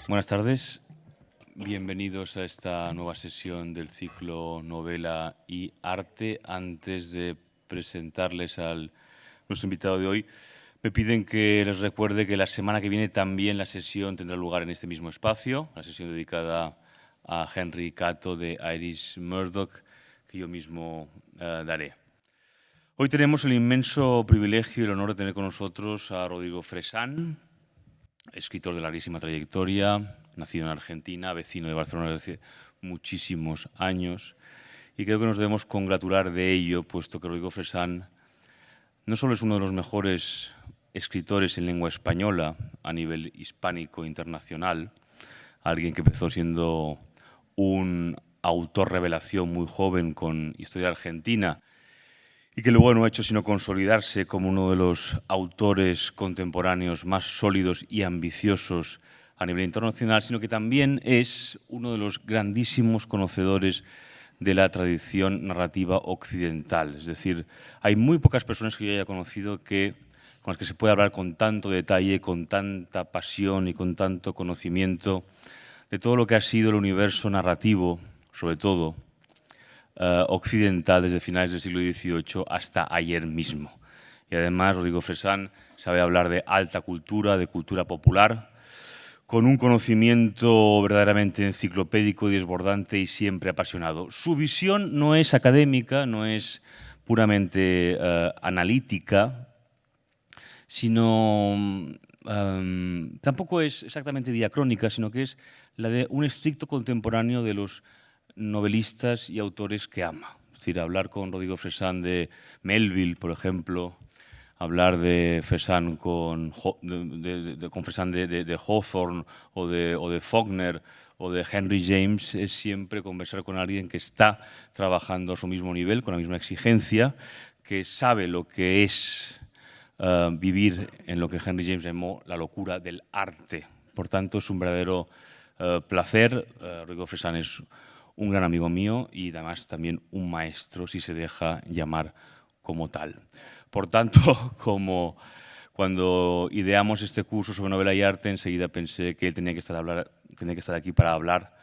Buenas tardes, bienvenidos a esta nueva sesión del ciclo Novela y Arte. Antes de presentarles al nuestro invitado de hoy, me piden que les recuerde que la semana que viene también la sesión tendrá lugar en este mismo espacio, la sesión dedicada a Henry Cato de Iris Murdoch, que yo mismo daré. Hoy tenemos el inmenso privilegio y el honor de tener con nosotros a Rodrigo Fresán, escritor de larguísima trayectoria, nacido en Argentina, vecino de Barcelona desde hace muchísimos años, y creo que nos debemos congratular de ello, puesto que Rodrigo Fresán no solo es uno de los mejores escritores en lengua española a nivel hispánico internacional, alguien que empezó siendo un autor revelación muy joven con Historia Argentina y que luego no ha hecho sino consolidarse como uno de los autores contemporáneos más sólidos y ambiciosos a nivel internacional, sino que también es uno de los grandísimos conocedores de la tradición narrativa occidental. Es decir, hay muy pocas personas que yo haya conocido con las que se puede hablar con tanto detalle, con tanta pasión y con tanto conocimiento de todo lo que ha sido el universo narrativo, sobre todo occidental, desde finales del siglo XVIII hasta ayer mismo. Y además, Rodrigo Fresán sabe hablar de alta cultura, de cultura popular, con un conocimiento verdaderamente enciclopédico y desbordante y siempre apasionado. Su visión no es académica, no es puramente analítica, sino tampoco es exactamente diacrónica, sino que es la de un estricto contemporáneo de los novelistas y autores que ama. Es decir, hablar con Rodrigo Fresán de Melville, por ejemplo, hablar de Fresán con Fresán de Hawthorne o de Faulkner o de Henry James es siempre conversar con alguien que está trabajando a su mismo nivel, con la misma exigencia, que sabe lo que es vivir en lo que Henry James llamó la locura del arte. Por tanto, es un verdadero placer. Rodrigo Fresán es un gran amigo mío y además también un maestro, si se deja llamar como tal. Por tanto, como cuando ideamos este curso sobre novela y arte, enseguida pensé que él tenía que estar aquí para hablar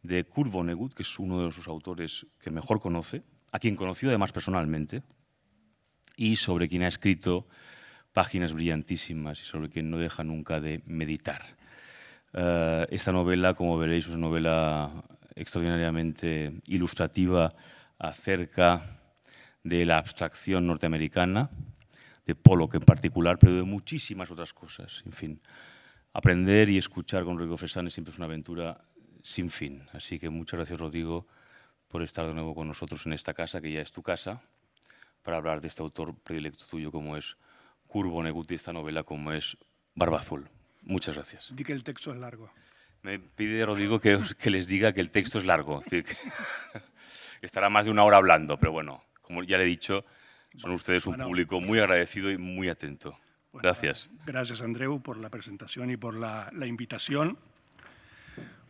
de Kurt Vonnegut, que es uno de sus autores que mejor conoce, a quien conoció además personalmente, y sobre quien ha escrito páginas brillantísimas y sobre quien no deja nunca de meditar. Esta novela, como veréis, es una novela extraordinariamente ilustrativa acerca de la abstracción norteamericana, de Pollock en particular, pero de muchísimas otras cosas. En fin, aprender y escuchar con Rodrigo Fresán siempre es una aventura sin fin. Así que muchas gracias, Rodrigo, por estar de nuevo con nosotros en esta casa, que ya es tu casa, para hablar de este autor predilecto tuyo como es Kurt Vonnegut y esta novela como es Barba Azul. Muchas gracias. Di que el texto es largo. Me pide Rodrigo que les diga que el texto es largo. Es decir, que estará más de una hora hablando, pero bueno, como ya le he dicho, son ustedes un público muy agradecido y muy atento. Gracias. Gracias, Andreu, por la presentación y por la invitación.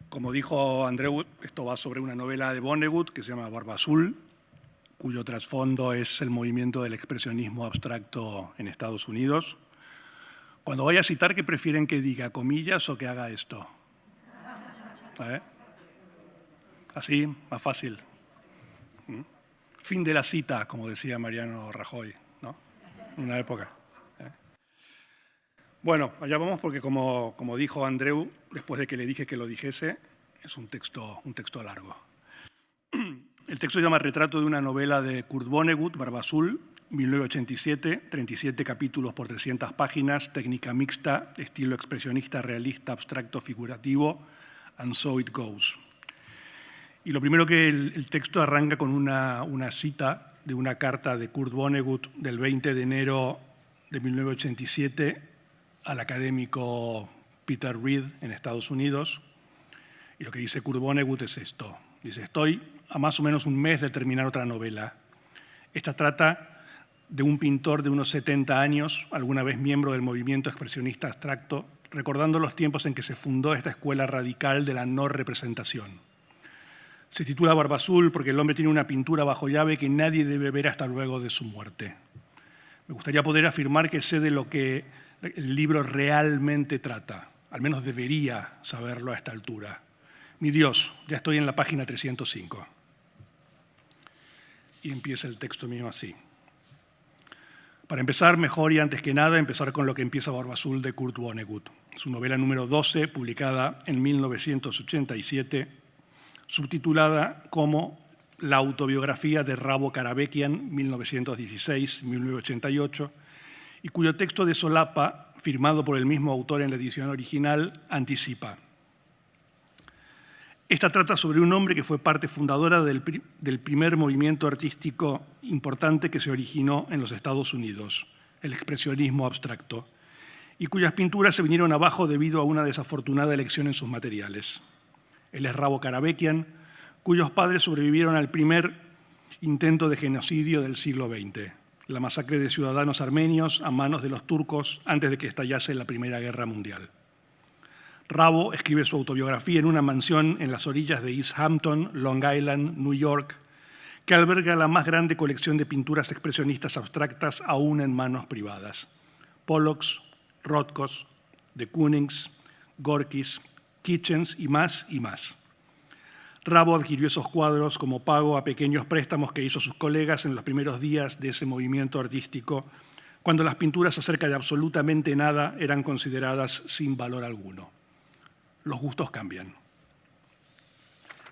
Como dijo Andreu, esto va sobre una novela de Vonnegut que se llama Barba Azul, cuyo trasfondo es el movimiento del expresionismo abstracto en Estados Unidos. Cuando vaya a citar, ¿qué prefieren que diga, comillas o que haga esto? Así, más fácil. Fin de la cita, como decía Mariano Rajoy, ¿no? En una época. Bueno, allá vamos porque como dijo Andreu, después de que le dije que lo dijese, es un texto largo. El texto se llama Retrato de una novela de Kurt Vonnegut, Barba Azul, 1987, 37 capítulos por 300 páginas, técnica mixta, estilo expresionista, realista, abstracto, figurativo, and so it goes. Y lo primero que el texto arranca con una cita de una carta de Kurt Vonnegut del 20 de enero de 1987 al académico Peter Reed en Estados Unidos. Y lo que dice Kurt Vonnegut es esto. Dice, estoy a más o menos un mes de terminar otra novela. Esta trata de un pintor de unos 70 años, alguna vez miembro del movimiento expresionista abstracto, recordando los tiempos en que se fundó esta escuela radical de la no representación. Se titula Barba Azul porque el hombre tiene una pintura bajo llave que nadie debe ver hasta luego de su muerte. Me gustaría poder afirmar que sé de lo que el libro realmente trata. al menos debería saberlo a esta altura. Mi Dios, ya estoy en la página 305. Y empieza el texto mío así. Para empezar, mejor y antes que nada, empezar con lo que empieza Barba Azul de Kurt Vonnegut. Su novela número 12, publicada en 1987, subtitulada como La autobiografía de Ravo Karabekian, 1916-1988, y cuyo texto de solapa, firmado por el mismo autor en la edición original, anticipa. Esta trata sobre un hombre que fue parte fundadora del primer movimiento artístico importante que se originó en los Estados Unidos, el expresionismo abstracto, y cuyas pinturas se vinieron abajo debido a una desafortunada elección en sus materiales. Él es Ravo Karabekian, cuyos padres sobrevivieron al primer intento de genocidio del siglo XX, la masacre de ciudadanos armenios a manos de los turcos antes de que estallase la Primera Guerra Mundial. Ravo escribe su autobiografía en una mansión en las orillas de East Hampton, Long Island, New York, que alberga la más grande colección de pinturas expresionistas abstractas aún en manos privadas. Pollocks, Rothkos, de Koonings, Gorkis, Kitchens y más y más. Ravo adquirió esos cuadros como pago a pequeños préstamos que hizo a sus colegas en los primeros días de ese movimiento artístico, cuando las pinturas acerca de absolutamente nada eran consideradas sin valor alguno. Los gustos cambian.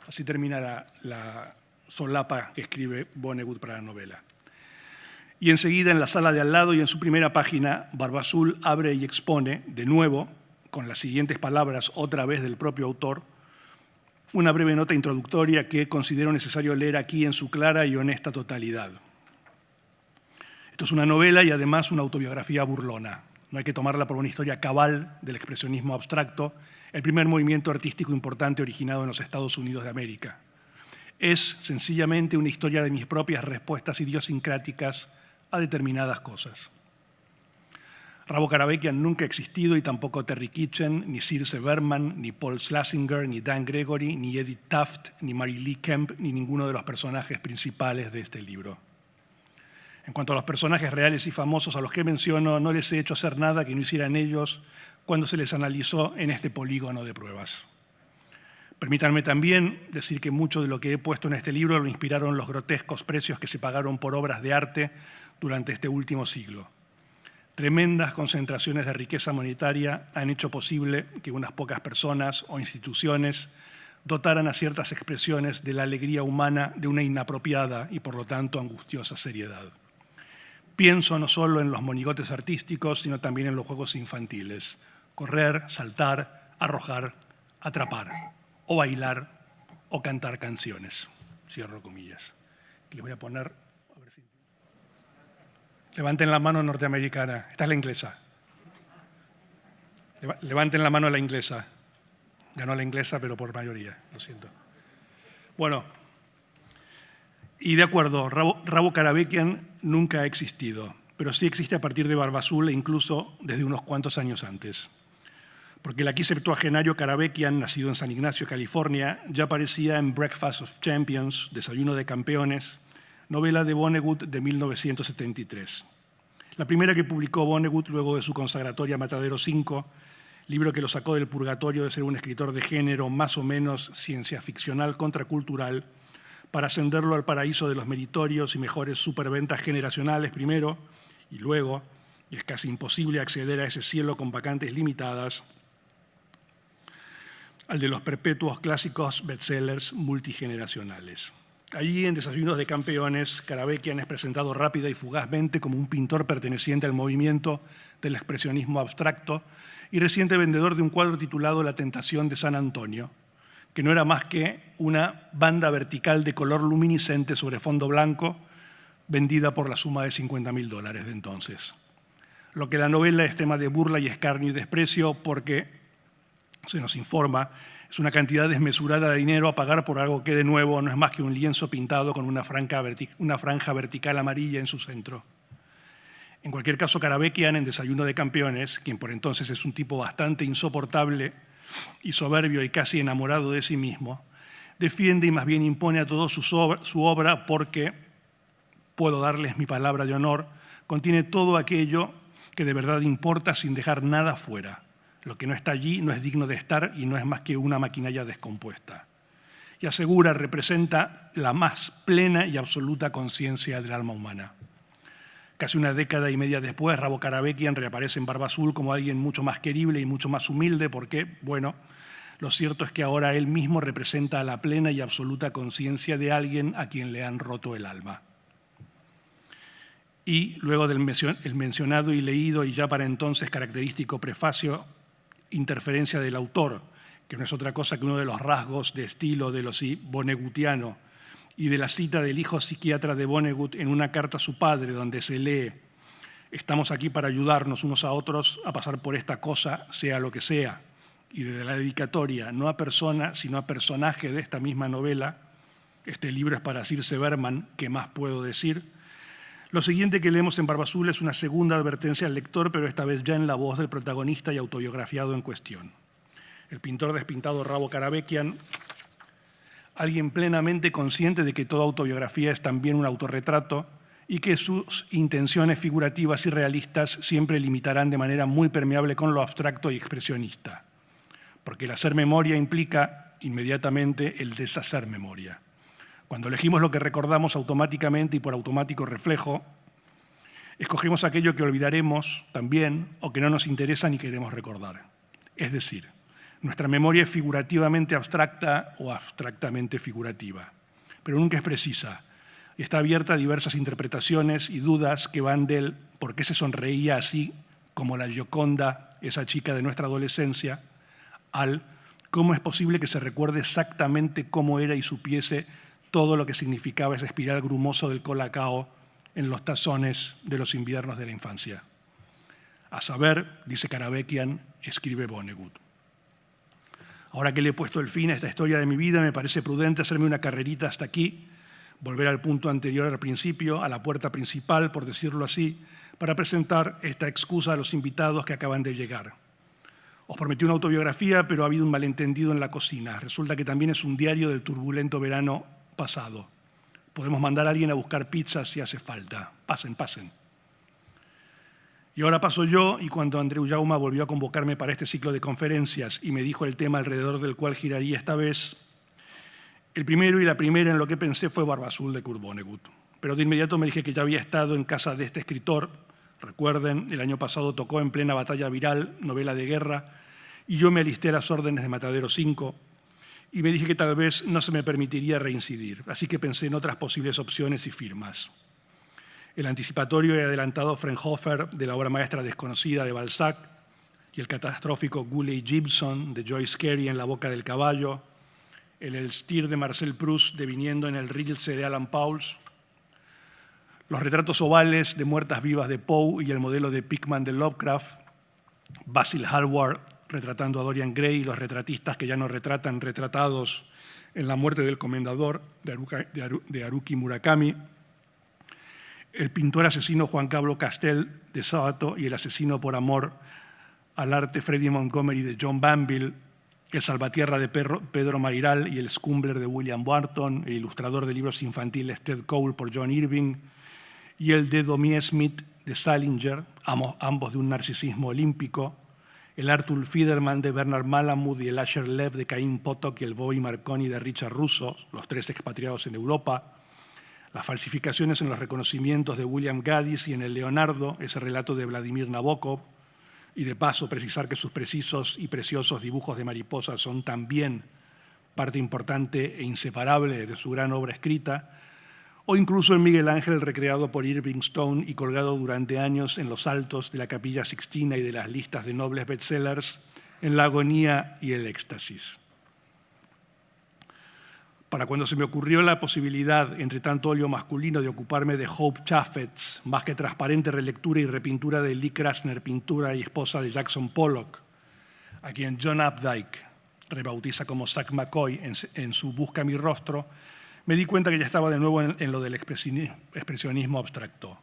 Así termina la solapa que escribe Vonnegut para la novela. Y enseguida, en la sala de al lado y en su primera página, Barba Azul abre y expone, de nuevo, con las siguientes palabras, otra vez del propio autor, una breve nota introductoria que considero necesario leer aquí en su clara y honesta totalidad. Esto es una novela y además una autobiografía burlona. No hay que tomarla por una historia cabal del expresionismo abstracto, el primer movimiento artístico importante originado en los Estados Unidos de América. Es sencillamente una historia de mis propias respuestas idiosincráticas a determinadas cosas. Ravo Karabekian nunca ha existido y tampoco Terry Kitchen, ni Circe Berman, ni Paul Schlesinger, ni Dan Gregory, ni Edith Taft, ni Mary Lee Kemp, ni ninguno de los personajes principales de este libro. En cuanto a los personajes reales y famosos a los que menciono, no les he hecho hacer nada que no hicieran ellos cuando se les analizó en este polígono de pruebas. Permítanme también decir que mucho de lo que he puesto en este libro lo inspiraron los grotescos precios que se pagaron por obras de arte durante este último siglo. Tremendas concentraciones de riqueza monetaria han hecho posible que unas pocas personas o instituciones dotaran a ciertas expresiones de la alegría humana de una inapropiada y por lo tanto angustiosa seriedad. Pienso no solo en los monigotes artísticos, sino también en los juegos infantiles. Correr, saltar, arrojar, atrapar, o bailar, o cantar canciones. Cierro comillas. Le voy a poner... A ver si... Levanten la mano norteamericana. Esta es la inglesa. Levanten la mano la inglesa. Ganó la inglesa, pero por mayoría. Lo siento. Bueno, y de acuerdo, Ravo Karabekian nunca ha existido, pero sí existe a partir de Barba Azul e incluso desde unos cuantos años antes. Porque el aquí septuagenario Karabekian, nacido en San Ignacio, California, ya aparecía en Breakfast of Champions, Desayuno de Campeones, novela de Vonnegut de 1973. La primera que publicó Vonnegut luego de su consagratoria Matadero 5, libro que lo sacó del purgatorio de ser un escritor de género más o menos ciencia ficcional contracultural, para ascenderlo al paraíso de los meritorios y mejores superventas generacionales primero, y luego, y es casi imposible acceder a ese cielo con vacantes limitadas, al de los perpetuos clásicos bestsellers multigeneracionales. Allí, en Desayunos de Campeones, Karabekian es presentado rápida y fugazmente como un pintor perteneciente al movimiento del expresionismo abstracto y reciente vendedor de un cuadro titulado La tentación de San Antonio, que no era más que una banda vertical de color luminiscente sobre fondo blanco, vendida por la suma de $50.000 de entonces. Lo que la novela es tema de burla y escarnio y desprecio porque, se nos informa, es una cantidad desmesurada de dinero a pagar por algo que, de nuevo, no es más que un lienzo pintado con una franja vertical amarilla en su centro. En cualquier caso, Karabekian, en Desayuno de Campeones, quien por entonces es un tipo bastante insoportable y soberbio y casi enamorado de sí mismo, defiende y más bien impone a todos su obra porque, puedo darles mi palabra de honor, contiene todo aquello que de verdad importa sin dejar nada fuera. Lo que no está allí no es digno de estar y no es más que una maquinaria descompuesta. Y asegura, representa la más plena y absoluta conciencia del alma humana. Casi una década y media después, Rabo Karabekian reaparece en Barba Azul como alguien mucho más querible y mucho más humilde porque, bueno, lo cierto es que ahora él mismo representa la plena y absoluta conciencia de alguien a quien le han roto el alma. Y luego del mencionado y leído y ya para entonces característico prefacio, interferencia del autor, que no es otra cosa que uno de los rasgos de estilo de lo vonnegutiano, y de la cita del hijo psiquiatra de Vonnegut en una carta a su padre donde se lee: estamos aquí para ayudarnos unos a otros a pasar por esta cosa, sea lo que sea. Y desde la dedicatoria, no a persona, sino a personaje de esta misma novela, este libro es para Circe Berman, ¿qué más puedo decir? Lo siguiente que leemos en Barba Azul es una segunda advertencia al lector, pero esta vez ya en la voz del protagonista y autobiografiado en cuestión. El pintor despintado Rabo Karabekian, alguien plenamente consciente de que toda autobiografía es también un autorretrato y que sus intenciones figurativas y realistas siempre limitarán de manera muy permeable con lo abstracto y expresionista. Porque el hacer memoria implica inmediatamente el deshacer memoria. Cuando elegimos lo que recordamos automáticamente y por automático reflejo, escogemos aquello que olvidaremos también o que no nos interesa ni queremos recordar. Es decir, nuestra memoria es figurativamente abstracta o abstractamente figurativa, pero nunca es precisa y está abierta a diversas interpretaciones y dudas que van del por qué se sonreía así como la Gioconda, esa chica de nuestra adolescencia, al cómo es posible que se recuerde exactamente cómo era y supiese todo lo que significaba esa espiral grumoso del colacao en los tazones de los inviernos de la infancia. A saber, dice Karabekian, escribe Vonnegut. Ahora que le he puesto el fin a esta historia de mi vida, me parece prudente hacerme una carrerita hasta aquí, volver al punto anterior al principio, a la puerta principal, por decirlo así, para presentar esta excusa a los invitados que acaban de llegar. Os prometí una autobiografía, pero ha habido un malentendido en la cocina. Resulta que también es un diario del turbulento verano pasado. Podemos mandar a alguien a buscar pizzas si hace falta. Pasen, pasen. Y ahora paso yo, y cuando Andreu Jauma volvió a convocarme para este ciclo de conferencias y me dijo el tema alrededor del cual giraría esta vez, el primero y la primera en lo que pensé fue Barba Azul de Kurt Vonnegut. Pero de inmediato me dije que ya había estado en casa de este escritor. Recuerden, el año pasado tocó en plena batalla viral, novela de guerra, y yo me alisté a las órdenes de Matadero 5, y me dije que tal vez no se me permitiría reincidir, así que pensé en otras posibles opciones y firmas. El anticipatorio y adelantado Fraunhofer de la obra maestra Desconocida de Balzac y el catastrófico Gully Gibson de Joyce Carey en La boca del caballo, el Elstir de Marcel Proust deviniendo en el Rilse de Alan Pauls, los retratos ovales de muertas vivas de Poe y el modelo de Pickman de Lovecraft, Basil Hallward retratando a Dorian Gray y los retratistas que ya no retratan retratados en La muerte del comendador de Haruki Murakami, el pintor asesino Juan Pablo Castel de Sábato y el asesino por amor al arte Freddie Montgomery de John Banville, el salvatierra de Pedro Mairal y el Scumbler de William Wharton, el ilustrador de libros infantiles Ted Cole por John Irving y el de Domie Smith de Salinger, ambos de un narcisismo olímpico, el Arthur Fiederman de Bernard Malamud y el Asher Lev de Caín Potok y el Bobby Marconi de Richard Russo, los tres expatriados en Europa, las falsificaciones en los reconocimientos de William Gaddis y en el Leonardo, ese relato de Vladimir Nabokov, y de paso precisar que sus precisos y preciosos dibujos de mariposas son también parte importante e inseparable de su gran obra escrita, o incluso en Miguel Ángel recreado por Irving Stone y colgado durante años en los altos de la Capilla Sixtina y de las listas de nobles bestsellers en La agonía y el éxtasis. Para cuando se me ocurrió la posibilidad, entre tanto óleo masculino, de ocuparme de Hope Chaffetz, más que transparente relectura y repintura de Lee Krasner, pintura y esposa de Jackson Pollock, a quien John Updike rebautiza como Zack McCoy en su Busca mi rostro, me di cuenta que ya estaba de nuevo en lo del expresionismo abstracto.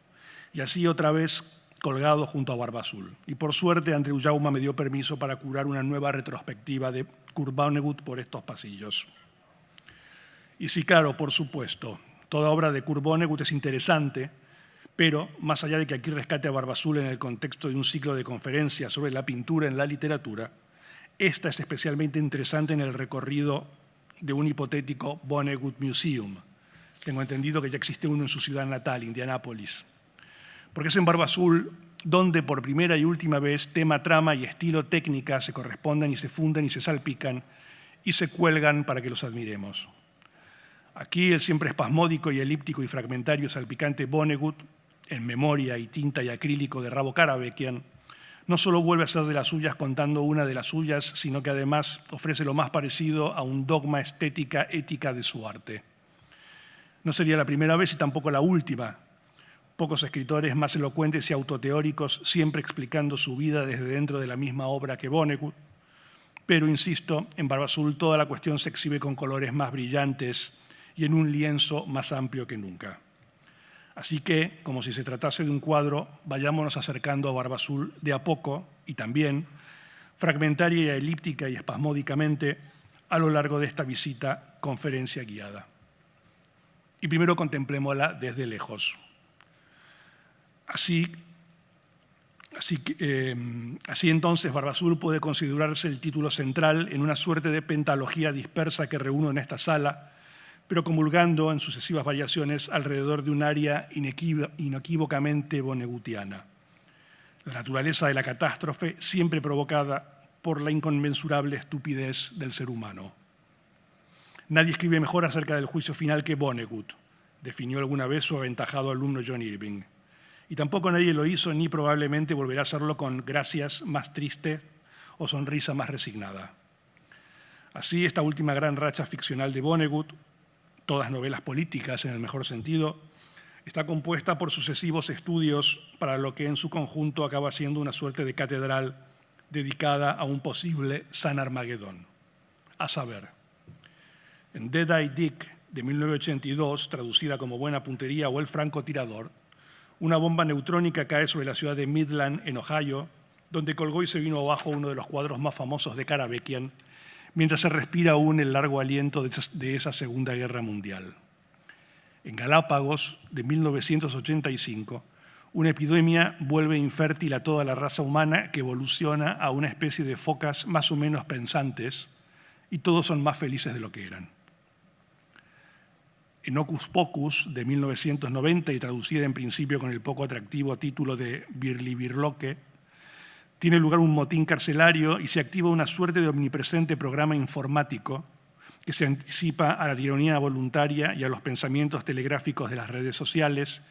Y así otra vez colgado junto a Barba Azul. Y por suerte Andreu Jauma me dio permiso para curar una nueva retrospectiva de Kurt Vonnegut por estos pasillos. Y sí, claro, por supuesto, toda obra de Kurt Vonnegut es interesante, Pero, más allá de que aquí rescate a Barbazul en el contexto de un ciclo de conferencias sobre la pintura en la literatura, esta es especialmente interesante en el recorrido de un hipotético Vonnegut Museum. Tengo entendido que ya existe uno en su ciudad natal, Indianápolis. Porque es en Barbazul donde por primera y última vez tema, trama y estilo técnica se corresponden y se funden y se salpican y se cuelgan para que los admiremos. Aquí el siempre espasmódico y elíptico y fragmentario salpicante Vonnegut, en memoria y tinta y acrílico de Rabo Karabekian, no solo vuelve a ser de las suyas contando una de las suyas, sino que además ofrece lo más parecido a un dogma estética ética de su arte. No sería la primera vez y tampoco la última. Pocos escritores más elocuentes y autoteóricos siempre explicando su vida desde dentro de la misma obra que Vonnegut, pero, insisto, en Barbazul toda la cuestión se exhibe con colores más brillantes y en un lienzo más amplio que nunca. Así que, como si se tratase de un cuadro, vayámonos acercando a Barbazul de a poco y también, fragmentaria y elíptica y espasmódicamente, a lo largo de esta visita conferencia guiada. Y primero contemplémosla desde lejos. Así entonces Barbazul puede considerarse el título central en una suerte de pentalogía dispersa que reúno en esta sala, pero comulgando en sucesivas variaciones alrededor de un área inequívocamente vonnegutiana. La naturaleza de la catástrofe siempre provocada por la inconmensurable estupidez del ser humano. Nadie escribe mejor acerca del juicio final que Vonnegut, definió alguna vez su aventajado alumno John Irving. Y tampoco nadie lo hizo ni probablemente volverá a hacerlo con gracias más triste o sonrisa más resignada. Así, esta última gran racha ficcional de Vonnegut, todas novelas políticas en el mejor sentido, está compuesta por sucesivos estudios para lo que en su conjunto acaba siendo una suerte de catedral dedicada a un posible San Armagedón. A saber, en Dead Eye Dick de 1982, traducida como Buena Puntería o El Francotirador, una bomba neutrónica cae sobre la ciudad de Midland, en Ohio, donde colgó y se vino abajo uno de los cuadros más famosos de Karabekian, mientras se respira aún el largo aliento de esa Segunda Guerra Mundial. En Galápagos, de 1985, una epidemia vuelve infértil a toda la raza humana que evoluciona a una especie de focas más o menos pensantes y todos son más felices de lo que eran. En Hocus Pocus, de 1990 y traducida en principio con el poco atractivo título de Birlibirloque, tiene lugar un motín carcelario y se activa una suerte de omnipresente programa informático que se anticipa a la tiranía voluntaria y a los pensamientos telegráficos de las redes sociales,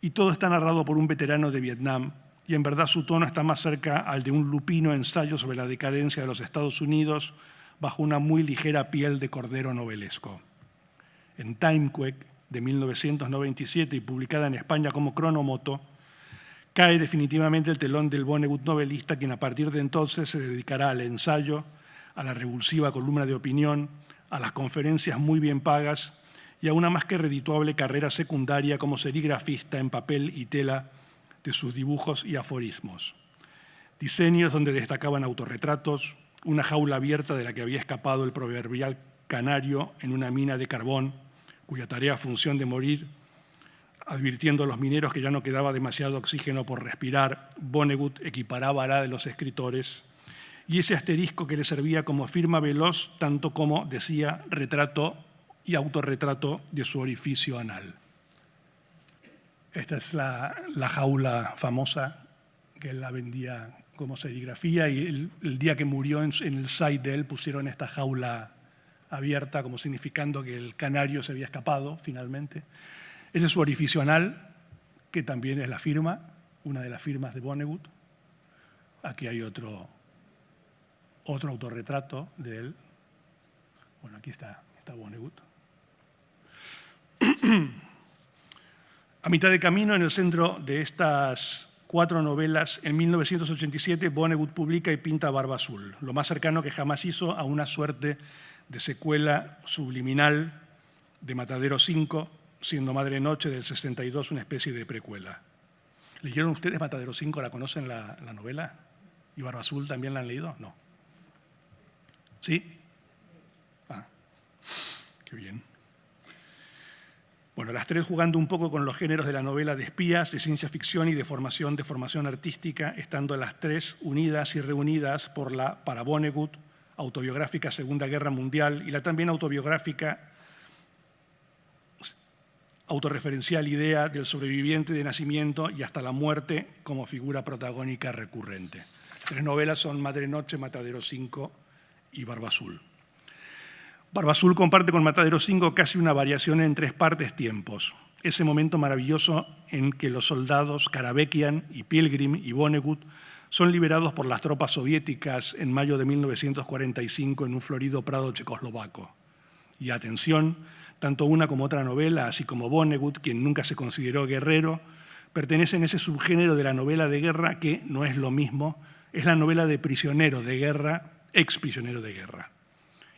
y todo está narrado por un veterano de Vietnam, y en verdad su tono está más cerca al de un lupino ensayo sobre la decadencia de los Estados Unidos bajo una muy ligera piel de cordero novelesco. En Timequake, de 1997 y publicada en España como Cronomoto, cae definitivamente el telón del Vonnegut novelista, quien a partir de entonces se dedicará al ensayo, a la revulsiva columna de opinión, a las conferencias muy bien pagas y a una más que redituable carrera secundaria como serigrafista en papel y tela de sus dibujos y aforismos. Diseños donde destacaban autorretratos, una jaula abierta de la que había escapado el proverbial canario en una mina de carbón, cuya tarea función de morir, advirtiendo a los mineros que ya no quedaba demasiado oxígeno por respirar, Vonnegut equiparaba a la de los escritores, y ese asterisco que le servía como firma veloz, tanto como, decía, retrato y autorretrato de su orificio anal. Esta es la jaula famosa que él la vendía como serigrafía, y el día que murió en el site de él pusieron esta jaula abierta como significando que el canario se había escapado finalmente. Ese es su orificio anal, que también es la firma, una de las firmas de Vonnegut. Aquí hay otro autorretrato de él. Bueno, aquí está Vonnegut. A mitad de camino, en el centro de estas 4 novelas, en 1987, Vonnegut publica y pinta Barbazul, lo más cercano que jamás hizo a una suerte de secuela subliminal de Matadero 5, siendo Madre Noche del 62 una especie de precuela. ¿Leyeron ustedes Matadero 5? ¿La conocen la novela? ¿Y Barbazul también la han leído? No. ¿Sí? Ah, qué bien. Bueno, las tres jugando un poco con los géneros de la novela de espías, de ciencia ficción y de formación artística, estando las tres unidas y reunidas por la, para Vonnegut, autobiográfica Segunda Guerra Mundial y la también autobiográfica autorreferencial idea del sobreviviente de nacimiento y hasta la muerte como figura protagónica recurrente. Las tres novelas son Madre Noche, Matadero 5 y Barba Azul. Barba Azul comparte con Matadero 5 casi una variación en tres partes tiempos. Ese momento maravilloso en que los soldados Karabekian y Pilgrim y Vonnegut son liberados por las tropas soviéticas en mayo de 1945 en un florido prado checoslovaco. Y atención, tanto una como otra novela, así como Vonnegut, quien nunca se consideró guerrero, pertenecen a ese subgénero de la novela de guerra que no es lo mismo, es la novela de prisionero de guerra, ex prisionero de guerra.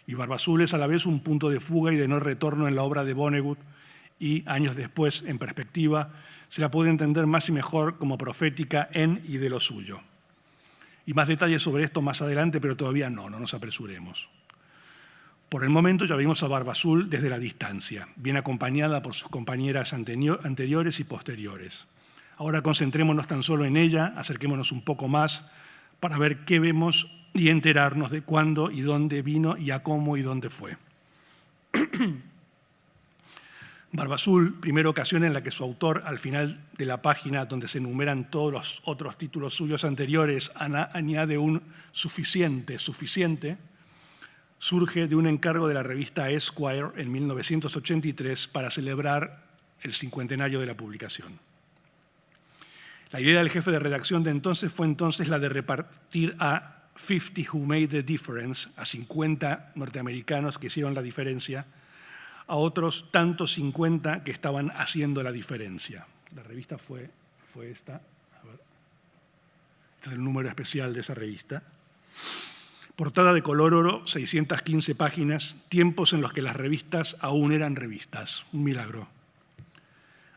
Y Barba Azul es a la vez un punto de fuga y de no retorno en la obra de Vonnegut y, años después, en perspectiva, se la puede entender más y mejor como profética en y de lo suyo. Y más detalles sobre esto más adelante, pero todavía no nos apresuremos. Por el momento ya vimos a Barba Azul desde la distancia, bien acompañada por sus compañeras anteriores y posteriores. Ahora concentrémonos tan solo en ella, acerquémonos un poco más para ver qué vemos y enterarnos de cuándo y dónde vino y a cómo y dónde fue. Barba Azul, primera ocasión en la que su autor, al final de la página donde se enumeran todos los otros títulos suyos anteriores, añade un suficiente, surge de un encargo de la revista Esquire en 1983 para celebrar el cincuentenario de la publicación. La idea del jefe de redacción de entonces fue la de repartir a 50 who made the difference, a 50 norteamericanos que hicieron la diferencia, a otros tantos 50 que estaban haciendo la diferencia. La revista fue esta. A ver. Este es el número especial de esa revista. Portada de color oro, 615 páginas, tiempos en los que las revistas aún eran revistas. Un milagro.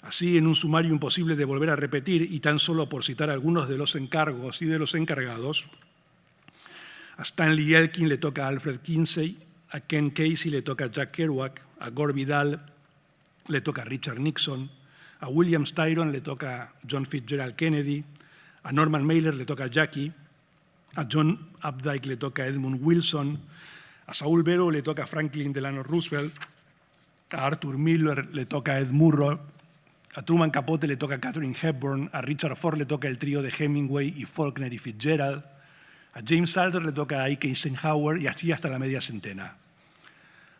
Así, en un sumario imposible de volver a repetir, y tan solo por citar algunos de los encargos y de los encargados, a Stanley Elkin le toca a Alfred Kinsey, a Ken Casey le toca a Jack Kerouac, a Gore Vidal le toca a Richard Nixon, a William Styron le toca a John Fitzgerald Kennedy, a Norman Mailer le toca a Jackie, a John Updike le toca a Edmund Wilson, a Saul Bellow le toca a Franklin Delano Roosevelt, a Arthur Miller le toca a Ed Murrow, a Truman Capote le toca a Katharine Hepburn, a Richard Ford le toca el trío de Hemingway y Faulkner y Fitzgerald, a James Salter le toca a Ike Eisenhower y así hasta la media centena.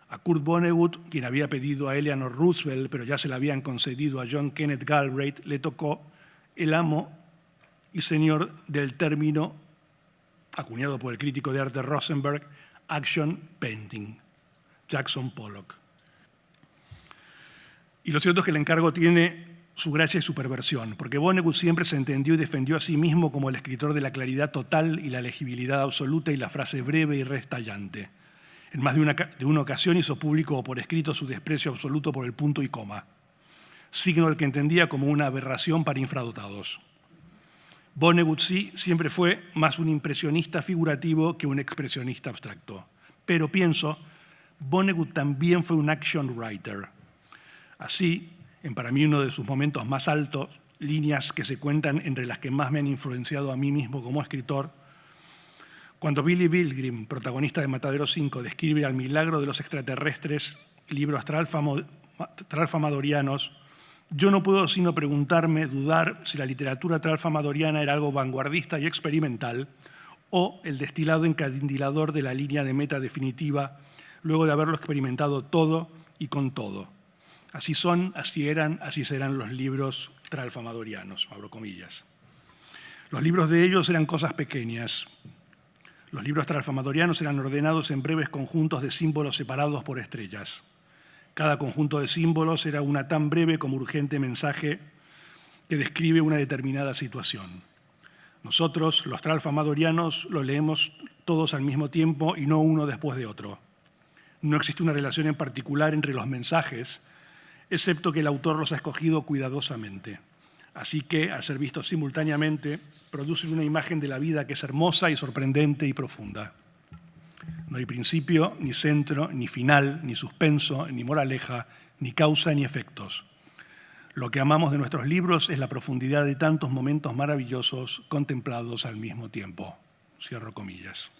A Kurt Vonnegut, quien había pedido a Eleanor Roosevelt, pero ya se la habían concedido a John Kenneth Galbraith, le tocó el amo y señor del término, acuñado por el crítico de arte Rosenberg, action painting, Jackson Pollock. Y lo cierto es que el encargo tiene su gracia y su perversión, porque Vonnegut siempre se entendió y defendió a sí mismo como el escritor de la claridad total y la legibilidad absoluta y la frase breve y restallante. En más de una ocasión hizo público o por escrito su desprecio absoluto por el punto y coma, signo del que entendía como una aberración para infradotados. Vonnegut sí siempre fue más un impresionista figurativo que un expresionista abstracto. Pero pienso, Vonnegut también fue un action writer. Así, en para mí uno de sus momentos más altos, líneas que se cuentan entre las que más me han influenciado a mí mismo como escritor, cuando Billy Pilgrim, protagonista de Matadero 5, describe al milagro de los extraterrestres, libros tralfamadorianos, yo no puedo sino preguntarme, dudar si la literatura tralfamadoriana era algo vanguardista y experimental o el destilado encandilador de la línea de meta definitiva luego de haberlo experimentado todo y con todo. Así son, así eran, así serán los libros tralfamadorianos, abro comillas. Los libros de ellos eran cosas pequeñas. Los libros tralfamadorianos eran ordenados en breves conjuntos de símbolos separados por estrellas. Cada conjunto de símbolos era una tan breve como urgente mensaje que describe una determinada situación. Nosotros, los tralfamadorianos, lo leemos todos al mismo tiempo y no uno después de otro. No existe una relación en particular entre los mensajes, excepto que el autor los ha escogido cuidadosamente. Así que, al ser vistos simultáneamente, producen una imagen de la vida que es hermosa y sorprendente y profunda. No hay principio, ni centro, ni final, ni suspenso, ni moraleja, ni causa, ni efectos. Lo que amamos de nuestros libros es la profundidad de tantos momentos maravillosos contemplados al mismo tiempo. Cierro comillas.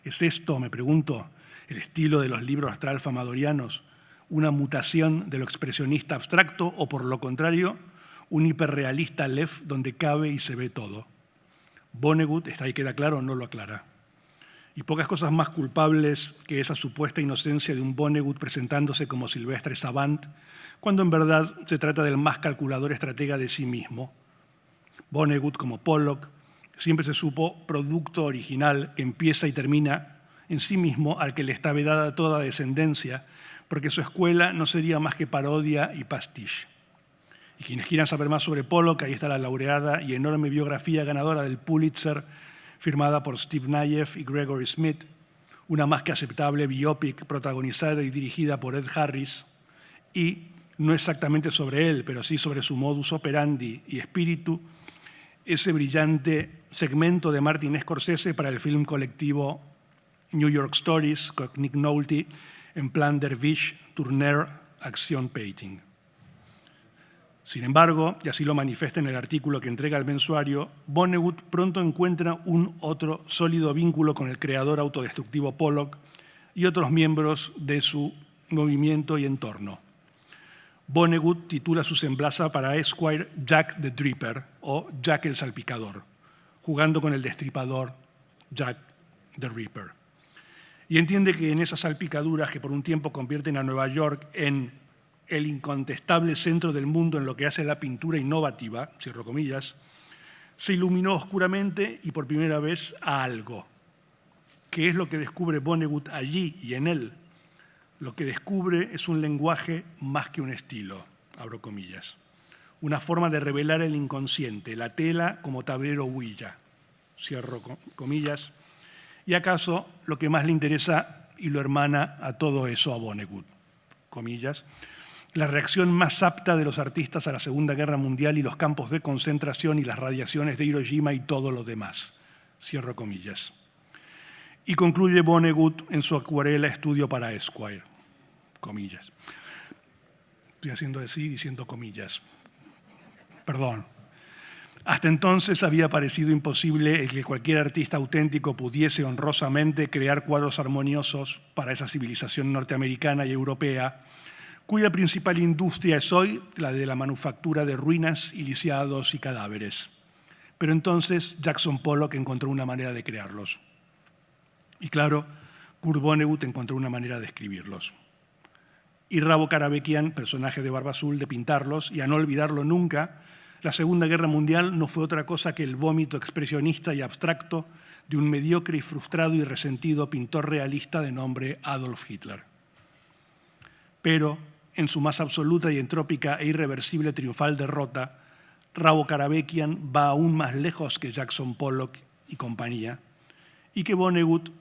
¿Es esto, me pregunto, el estilo de los libros astralfamadorianos, una mutación de lo expresionista abstracto o, por lo contrario, un hiperrealista Lev donde cabe y se ve todo? Vonnegut, está ahí queda claro, no lo aclara. Y pocas cosas más culpables que esa supuesta inocencia de un Vonnegut presentándose como Silvestre Savant, cuando en verdad se trata del más calculador estratega de sí mismo. Vonnegut, como Pollock, siempre se supo producto original que empieza y termina en sí mismo, al que le está vedada toda descendencia, porque su escuela no sería más que parodia y pastiche. Y quienes quieran saber más sobre Pollock, ahí está la laureada y enorme biografía ganadora del Pulitzer, firmada por Steve Nayev y Gregory Smith, una más que aceptable biopic protagonizada y dirigida por Ed Harris, y no exactamente sobre él, pero sí sobre su modus operandi y espíritu, ese brillante segmento de Martin Scorsese para el film colectivo New York Stories, con Nick Nolte, en plan Dervish, Tourneur, Action Painting. Sin embargo, y así lo manifiesta en el artículo que entrega el mensuario, Vonnegut pronto encuentra un otro sólido vínculo con el creador autodestructivo Pollock y otros miembros de su movimiento y entorno. Vonnegut titula su semblanza para Esquire Jack the Dripper o Jack el Salpicador, jugando con el destripador Jack the Ripper. Y entiende que en esas salpicaduras que por un tiempo convierten a Nueva York en el incontestable centro del mundo en lo que hace la pintura innovativa, cierro comillas, se iluminó oscuramente y por primera vez a algo. ¿Qué es lo que descubre Vonnegut allí y en él? Lo que descubre es un lenguaje más que un estilo, abro comillas. Una forma de revelar el inconsciente, la tela como tablero Ouija, cierro comillas. Y acaso lo que más le interesa y lo hermana a todo eso a Vonnegut, comillas, la reacción más apta de los artistas a la Segunda Guerra Mundial y los campos de concentración y las radiaciones de Hiroshima y todo lo demás, cierro comillas. Y concluye Vonnegut en su acuarela Estudio para Esquire, comillas. Estoy haciendo así, diciendo comillas. Perdón. Hasta entonces había parecido imposible el que cualquier artista auténtico pudiese honrosamente crear cuadros armoniosos para esa civilización norteamericana y europea, cuya principal industria es hoy la de la manufactura de ruinas y lisiados y cadáveres. Pero entonces Jackson Pollock encontró una manera de crearlos. Y claro, Kurt Vonnegut encontró una manera de escribirlos. Y Ravo Karabekian, personaje de Barba Azul, de pintarlos, y a no olvidarlo nunca, la Segunda Guerra Mundial no fue otra cosa que el vómito expresionista y abstracto de un mediocre y frustrado y resentido pintor realista de nombre Adolf Hitler. Pero, en su más absoluta y entrópica e irreversible triunfal derrota, Ravo Karabekian va aún más lejos que Jackson Pollock y compañía, y que Vonnegut,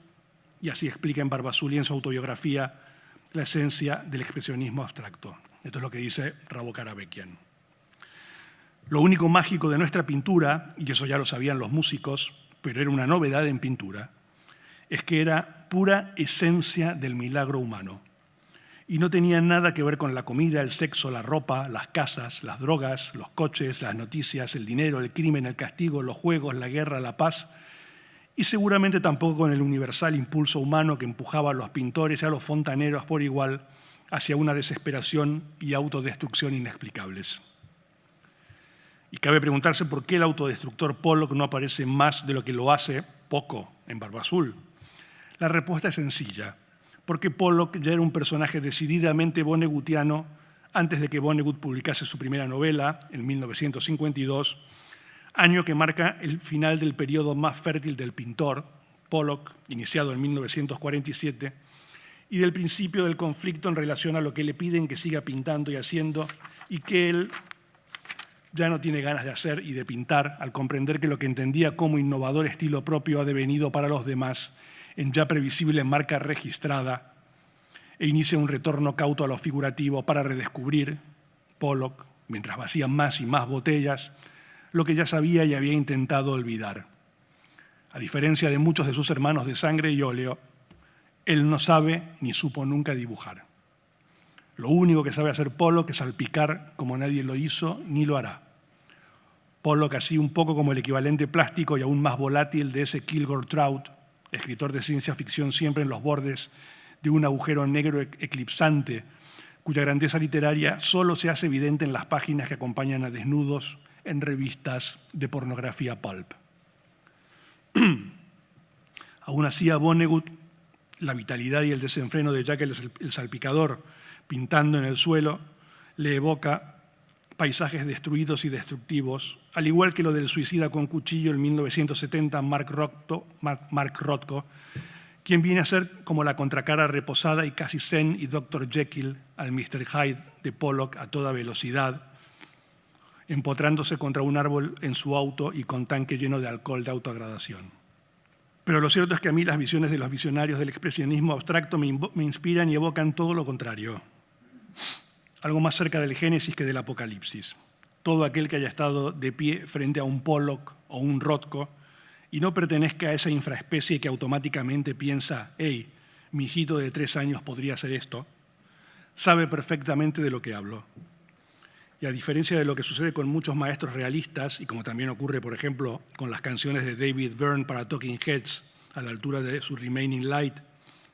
y así explica en Barba Azul y en su autobiografía, la esencia del expresionismo abstracto. Esto es lo que dice Ravo Karabekian. Lo único mágico de nuestra pintura, y eso ya lo sabían los músicos, pero era una novedad en pintura, es que era pura esencia del milagro humano. Y no tenía nada que ver con la comida, el sexo, la ropa, las casas, las drogas, los coches, las noticias, el dinero, el crimen, el castigo, los juegos, la guerra, la paz, y seguramente tampoco con el universal impulso humano que empujaba a los pintores y a los fontaneros por igual hacia una desesperación y autodestrucción inexplicables. Y cabe preguntarse por qué el autodestructor Pollock no aparece más de lo que lo hace poco en Barba Azul. La respuesta es sencilla. Porque Pollock ya era un personaje decididamente vonnegutiano antes de que Vonnegut publicase su primera novela, en 1952, año que marca el final del periodo más fértil del pintor, Pollock, iniciado en 1947, y del principio del conflicto en relación a lo que le piden que siga pintando y haciendo, y que él ya no tiene ganas de hacer y de pintar, al comprender que lo que entendía como innovador estilo propio ha devenido para los demás en ya previsible marca registrada, e inicia un retorno cauto a lo figurativo para redescubrir, Pollock, mientras vacía más y más botellas, lo que ya sabía y había intentado olvidar. A diferencia de muchos de sus hermanos de sangre y óleo, Él no sabe ni supo nunca dibujar. Lo único que sabe hacer Pollock es salpicar como nadie lo hizo ni lo hará. Pollock así un poco como el equivalente plástico y aún más volátil de ese Kilgore Trout, escritor de ciencia ficción siempre en los bordes de un agujero negro eclipsante, cuya grandeza literaria solo se hace evidente en las páginas que acompañan a desnudos en revistas de pornografía pulp. Aún así, a Vonnegut, la vitalidad y el desenfreno de Jack el Salpicador pintando en el suelo le evoca paisajes destruidos y destructivos, al igual que lo del suicida con cuchillo en 1970 Mark Rothko, quien viene a ser como la contracara reposada y casi zen y Dr. Jekyll al Mr. Hyde de Pollock a toda velocidad, empotrándose contra un árbol en su auto y con tanque lleno de alcohol de autoagradación. Pero lo cierto es que a mí las visiones de los visionarios del expresionismo abstracto me inspiran y evocan todo lo contrario. Algo más cerca del Génesis que del Apocalipsis. Todo aquel que haya estado de pie frente a un Pollock o un Rothko y no pertenezca a esa infraespecie que automáticamente piensa, hey, mi hijito de 3 años podría hacer esto, sabe perfectamente de lo que hablo. Y a diferencia de lo que sucede con muchos maestros realistas, y como también ocurre, por ejemplo, con las canciones de David Byrne para Talking Heads, a la altura de su Remaining Light,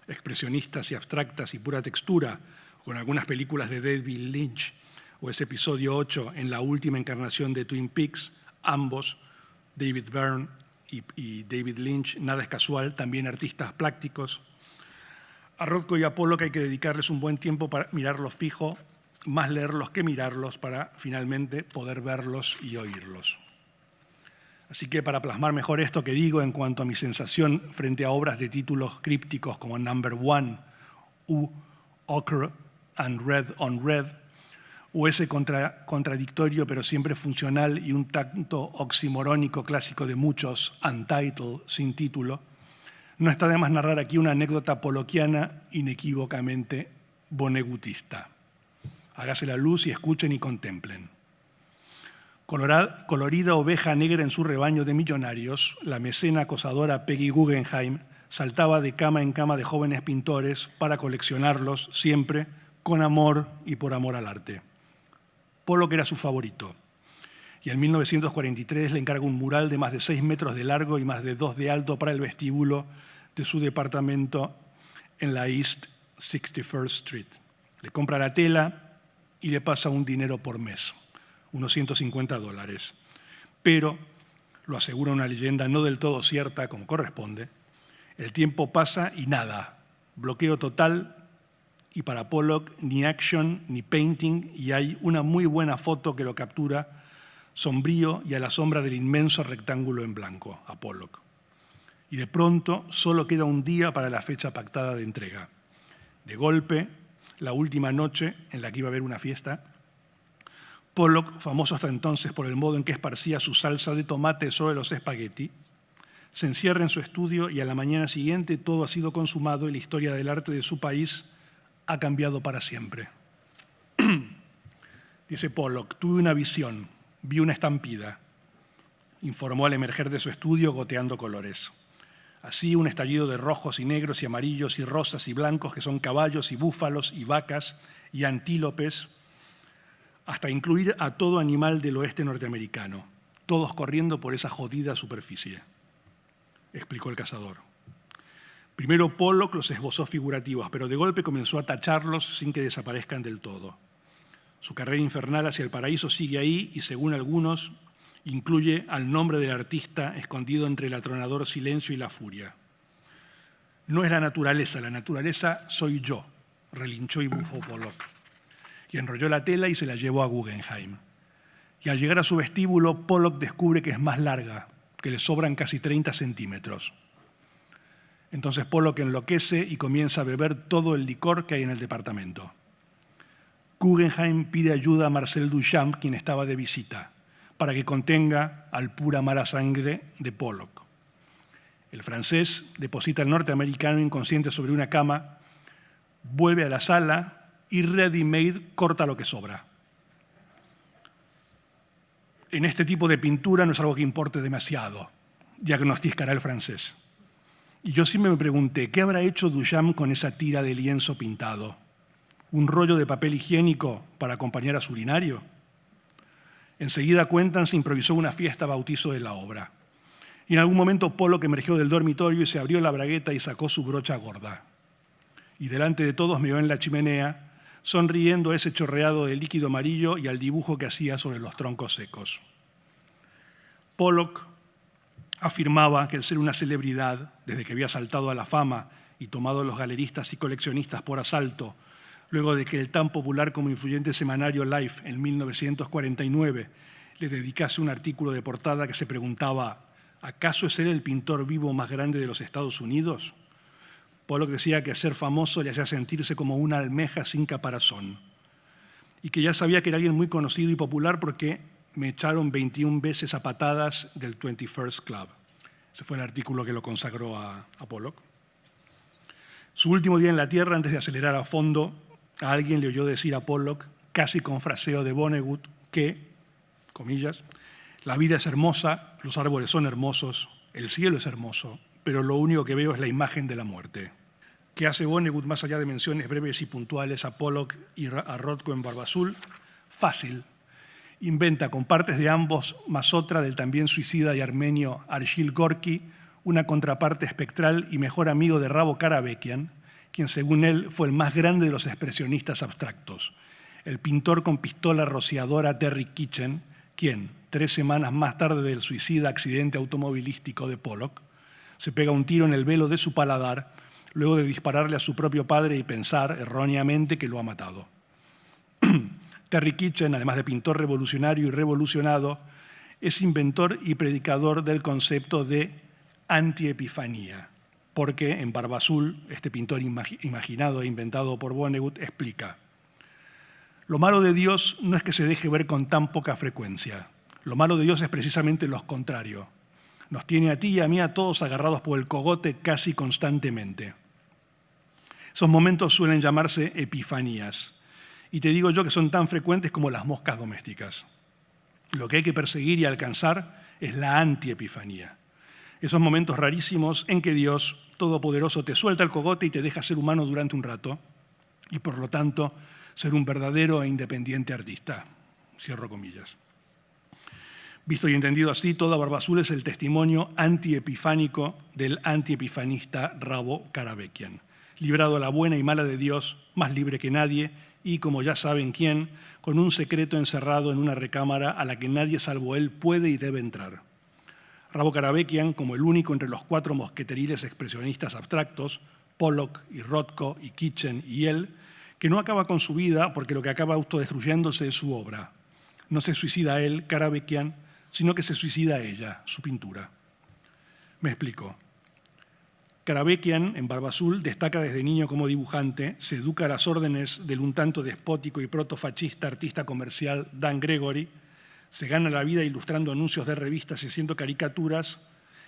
expresionistas y abstractas y pura textura, con algunas películas de David Lynch, o ese episodio 8 en la última encarnación de Twin Peaks, ambos, David Byrne y David Lynch, nada es casual, también artistas plásticos. A Rothko y a Pollock hay que dedicarles un buen tiempo para mirarlos fijo, más leerlos que mirarlos para finalmente poder verlos y oírlos. Así que para plasmar mejor esto que digo en cuanto a mi sensación frente a obras de títulos crípticos como Number One u Ochre and Red on Red, o ese contradictorio pero siempre funcional y un tanto oximorónico clásico de muchos, Untitled, sin título, no está de más narrar aquí una anécdota pollockiana inequívocamente vonnegutista. Hágase la luz y escuchen y contemplen. Colorida oveja negra en su rebaño de millonarios, la mecena acosadora Peggy Guggenheim saltaba de cama en cama de jóvenes pintores para coleccionarlos siempre con amor y por amor al arte. Pollock era su favorito y en 1943 le encarga un mural de más de 6 metros de largo y más de 2 de alto para el vestíbulo de su departamento en la East 61st Street. Le compra la tela y le pasa un dinero por mes, unos $150. Pero, lo asegura una leyenda no del todo cierta como corresponde, el tiempo pasa y nada, bloqueo total, y para Pollock ni action ni painting, y hay una muy buena foto que lo captura sombrío y a la sombra del inmenso rectángulo en blanco, a Pollock. Y de pronto solo queda un día para la fecha pactada de entrega. De golpe, la última noche en la que iba a haber una fiesta, Pollock, famoso hasta entonces por el modo en que esparcía su salsa de tomate sobre los espagueti, se encierra en su estudio y a la mañana siguiente todo ha sido consumado y la historia del arte de su país ha cambiado para siempre. Dice Pollock, tuve una visión, vi una estampida, informó al emerger de su estudio goteando colores. Así un estallido de rojos y negros y amarillos y rosas y blancos que son caballos y búfalos y vacas y antílopes, hasta incluir a todo animal del oeste norteamericano, todos corriendo por esa jodida superficie, explicó el cazador. Primero Pollock los esbozó figurativos, pero de golpe comenzó a tacharlos sin que desaparezcan del todo. Su carrera infernal hacia el paraíso sigue ahí y, según algunos, incluye al nombre del artista escondido entre el atronador silencio y la furia. No es la naturaleza soy yo, relinchó y bufó Pollock. Y enrolló la tela y se la llevó a Guggenheim. Y al llegar a su vestíbulo, Pollock descubre que es más larga, que le sobran casi 30 centímetros. Entonces Pollock enloquece y comienza a beber todo el licor que hay en el departamento. Guggenheim pide ayuda a Marcel Duchamp, quien estaba de visita, para que contenga al pura mala sangre de Pollock. El francés deposita al norteamericano inconsciente sobre una cama, vuelve a la sala y ready-made corta lo que sobra. En este tipo de pintura no es algo que importe demasiado, diagnosticará el francés. Y yo sí me pregunté, ¿qué habrá hecho Duchamp con esa tira de lienzo pintado? ¿Un rollo de papel higiénico para acompañar a su urinario? Enseguida cuentan, se improvisó una fiesta bautizo de la obra. Y en algún momento Pollock emergió del dormitorio y se abrió la bragueta y sacó su brocha gorda. Y delante de todos miró en la chimenea, sonriendo a ese chorreado de líquido amarillo y al dibujo que hacía sobre los troncos secos. Pollock afirmaba que el ser una celebridad, desde que había saltado a la fama y tomado a los galeristas y coleccionistas por asalto, luego de que el tan popular como influyente semanario Life en 1949 le dedicase un artículo de portada que se preguntaba ¿acaso es él el pintor vivo más grande de los Estados Unidos? Pollock decía que ser famoso le hacía sentirse como una almeja sin caparazón y que ya sabía que era alguien muy conocido y popular porque me echaron 21 veces a patadas del 21st Club. Ese fue el artículo que lo consagró a Pollock. Su último día en la Tierra, antes de acelerar a fondo, a alguien le oyó decir a Pollock, casi con fraseo de Vonnegut, que, comillas, la vida es hermosa, los árboles son hermosos, el cielo es hermoso, pero lo único que veo es la imagen de la muerte. ¿Qué hace Vonnegut más allá de menciones breves y puntuales a Pollock y a Rothko en Barba Azul? Fácil. Inventa con partes de ambos, más otra del también suicida y armenio Arshil Gorky, una contraparte espectral y mejor amigo de Ravo Karabekian, quien según él fue el más grande de los expresionistas abstractos, el pintor con pistola rociadora Terry Kitchen, quien, 3 semanas más tarde del suicida accidente automovilístico de Pollock, se pega un tiro en el velo de su paladar luego de dispararle a su propio padre y pensar, erróneamente, que lo ha matado. Terry Kitchen, además de pintor revolucionario y revolucionado, es inventor y predicador del concepto de antiepifanía, porque en Barba Azul, este pintor imaginado e inventado por Vonnegut, explica: lo malo de Dios no es que se deje ver con tan poca frecuencia. Lo malo de Dios es precisamente lo contrario. Nos tiene a ti y a mí a todos agarrados por el cogote casi constantemente. Esos momentos suelen llamarse epifanías. Y te digo yo que son tan frecuentes como las moscas domésticas. Lo que hay que perseguir y alcanzar es la antiepifanía. Esos momentos rarísimos en que Dios, Todopoderoso, te suelta el cogote y te deja ser humano durante un rato y, por lo tanto, ser un verdadero e independiente artista. Cierro comillas. Visto y entendido así, toda Barba Azul es el testimonio antiepifánico del antiepifanista Ravo Karabekian, librado a la buena y mala de Dios, más libre que nadie, y, como ya saben quién, con un secreto encerrado en una recámara a la que nadie salvo él puede y debe entrar. Ravo Karabekian, como el único entre los 4 mosqueteriles expresionistas abstractos, Pollock y Rothko y Kitchen y él, que no acaba con su vida porque lo que acaba autodestruyéndose es su obra. No se suicida él, Karabekian, sino que se suicida ella, su pintura. Me explico. Karabekian, en Barba Azul, destaca desde niño como dibujante, se educa a las órdenes del un tanto despótico y protofascista artista comercial Dan Gregory, se gana la vida ilustrando anuncios de revistas y haciendo caricaturas,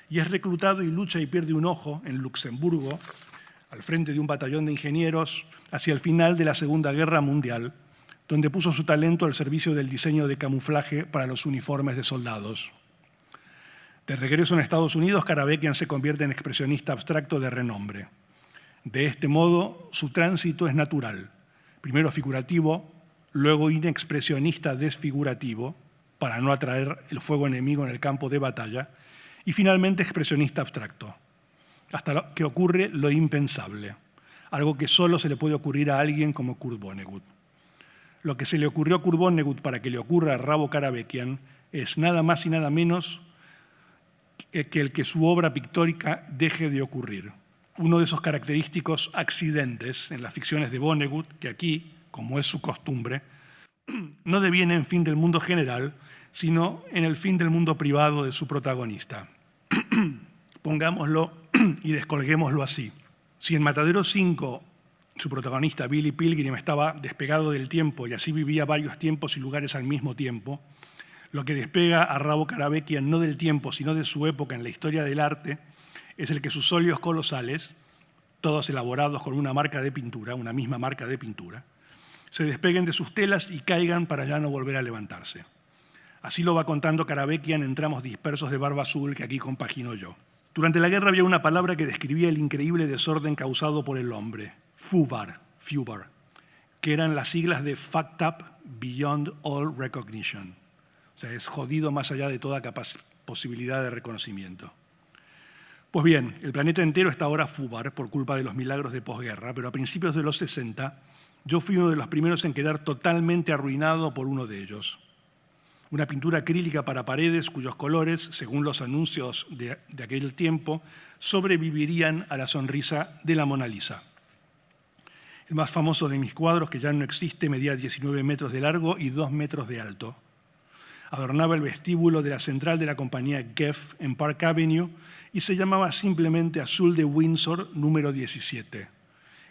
y es reclutado y lucha y pierde un ojo en Luxemburgo, al frente de un batallón de ingenieros, hacia el final de la Segunda Guerra Mundial, donde puso su talento al servicio del diseño de camuflaje para los uniformes de soldados. De regreso en Estados Unidos, Karabekian se convierte en expresionista abstracto de renombre. De este modo, su tránsito es natural, primero figurativo, luego inexpresionista desfigurativo, para no atraer el fuego enemigo en el campo de batalla, y finalmente expresionista abstracto, hasta que ocurre lo impensable, algo que solo se le puede ocurrir a alguien como Kurt Vonnegut. Lo que se le ocurrió a Kurt Vonnegut para que le ocurra a Ravo Karabekian es nada más y nada menos que el que su obra pictórica deje de ocurrir. Uno de esos característicos accidentes en las ficciones de Vonnegut, que aquí, como es su costumbre, no deviene en fin del mundo general, sino en el fin del mundo privado de su protagonista. Pongámoslo y descolguémoslo así. Si en Matadero 5 su protagonista, Billy Pilgrim, estaba despegado del tiempo y así vivía varios tiempos y lugares al mismo tiempo, lo que despega a Ravo Karabekian no del tiempo, sino de su época en la historia del arte, es el que sus óleos colosales, todos elaborados con una marca de pintura, una misma marca de pintura, se despeguen de sus telas y caigan para ya no volver a levantarse. Así lo va contando Karabekian en tramos dispersos de Barba Azul que aquí compagino yo. Durante la guerra había una palabra que describía el increíble desorden causado por el hombre, FUBAR, que eran las siglas de Fucked Up Beyond All Recognition. O sea, es jodido más allá de toda posibilidad de reconocimiento. Pues bien, el planeta entero está ahora FUBAR por culpa de los milagros de posguerra, pero a principios de los 60 yo fui uno de los primeros en quedar totalmente arruinado por uno de ellos. Una pintura acrílica para paredes cuyos colores, según los anuncios de aquel tiempo, sobrevivirían a la sonrisa de la Mona Lisa. El más famoso de mis cuadros, que ya no existe, medía 19 metros de largo y 2 metros de alto. Adornaba el vestíbulo de la central de la compañía Geff en Park Avenue y se llamaba simplemente Azul de Windsor número 17.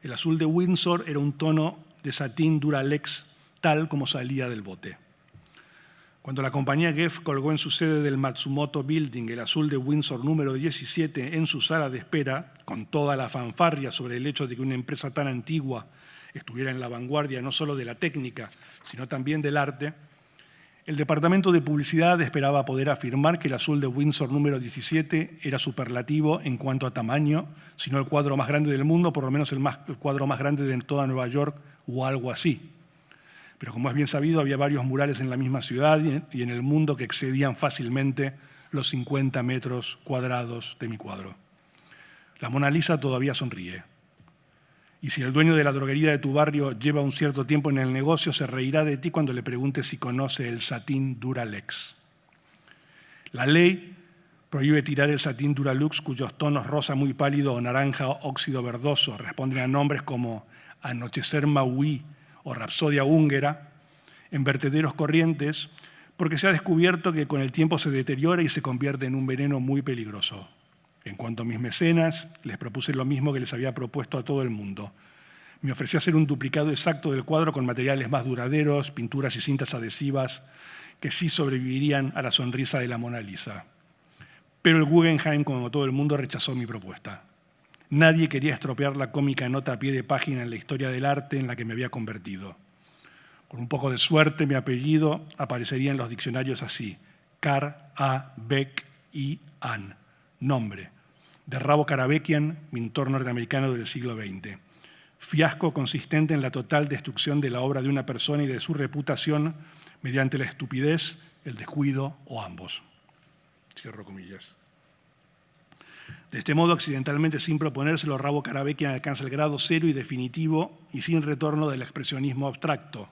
El azul de Windsor era un tono de satín Duralex, tal como salía del bote. Cuando la compañía Geff colgó en su sede del Matsumoto Building el azul de Windsor número 17 en su sala de espera, con toda la fanfarria sobre el hecho de que una empresa tan antigua estuviera en la vanguardia no solo de la técnica, sino también del arte, el departamento de publicidad esperaba poder afirmar que el azul de Windsor número 17 era superlativo en cuanto a tamaño, si no el cuadro más grande del mundo, por lo menos el cuadro más grande de toda Nueva York o algo así. Pero como es bien sabido, había varios murales en la misma ciudad y en el mundo que excedían fácilmente los 50 metros cuadrados de mi cuadro. La Mona Lisa todavía sonríe. Y si el dueño de la droguería de tu barrio lleva un cierto tiempo en el negocio, se reirá de ti cuando le preguntes si conoce el satín Duralex. La ley prohíbe tirar el satín Duralux, cuyos tonos rosa muy pálido o naranja óxido verdoso responden a nombres como Anochecer Maui o Rapsodia húngara, en vertederos corrientes, porque se ha descubierto que con el tiempo se deteriora y se convierte en un veneno muy peligroso. En cuanto a mis mecenas, les propuse lo mismo que les había propuesto a todo el mundo. Me ofrecí a hacer un duplicado exacto del cuadro con materiales más duraderos, pinturas y cintas adhesivas que sí sobrevivirían a la sonrisa de la Mona Lisa. Pero el Guggenheim, como todo el mundo, rechazó mi propuesta. Nadie quería estropear la cómica nota a pie de página en la historia del arte en la que me había convertido. Con un poco de suerte, mi apellido aparecería en los diccionarios así: Karabekian, nombre, de Rabo Karabekian, pintor norteamericano del siglo XX. Fiasco consistente en la total destrucción de la obra de una persona y de su reputación mediante la estupidez, el descuido o ambos. Cierro comillas. De este modo, accidentalmente, sin proponérselo, Rabo Karabekian alcanza el grado cero y definitivo y sin retorno del expresionismo abstracto.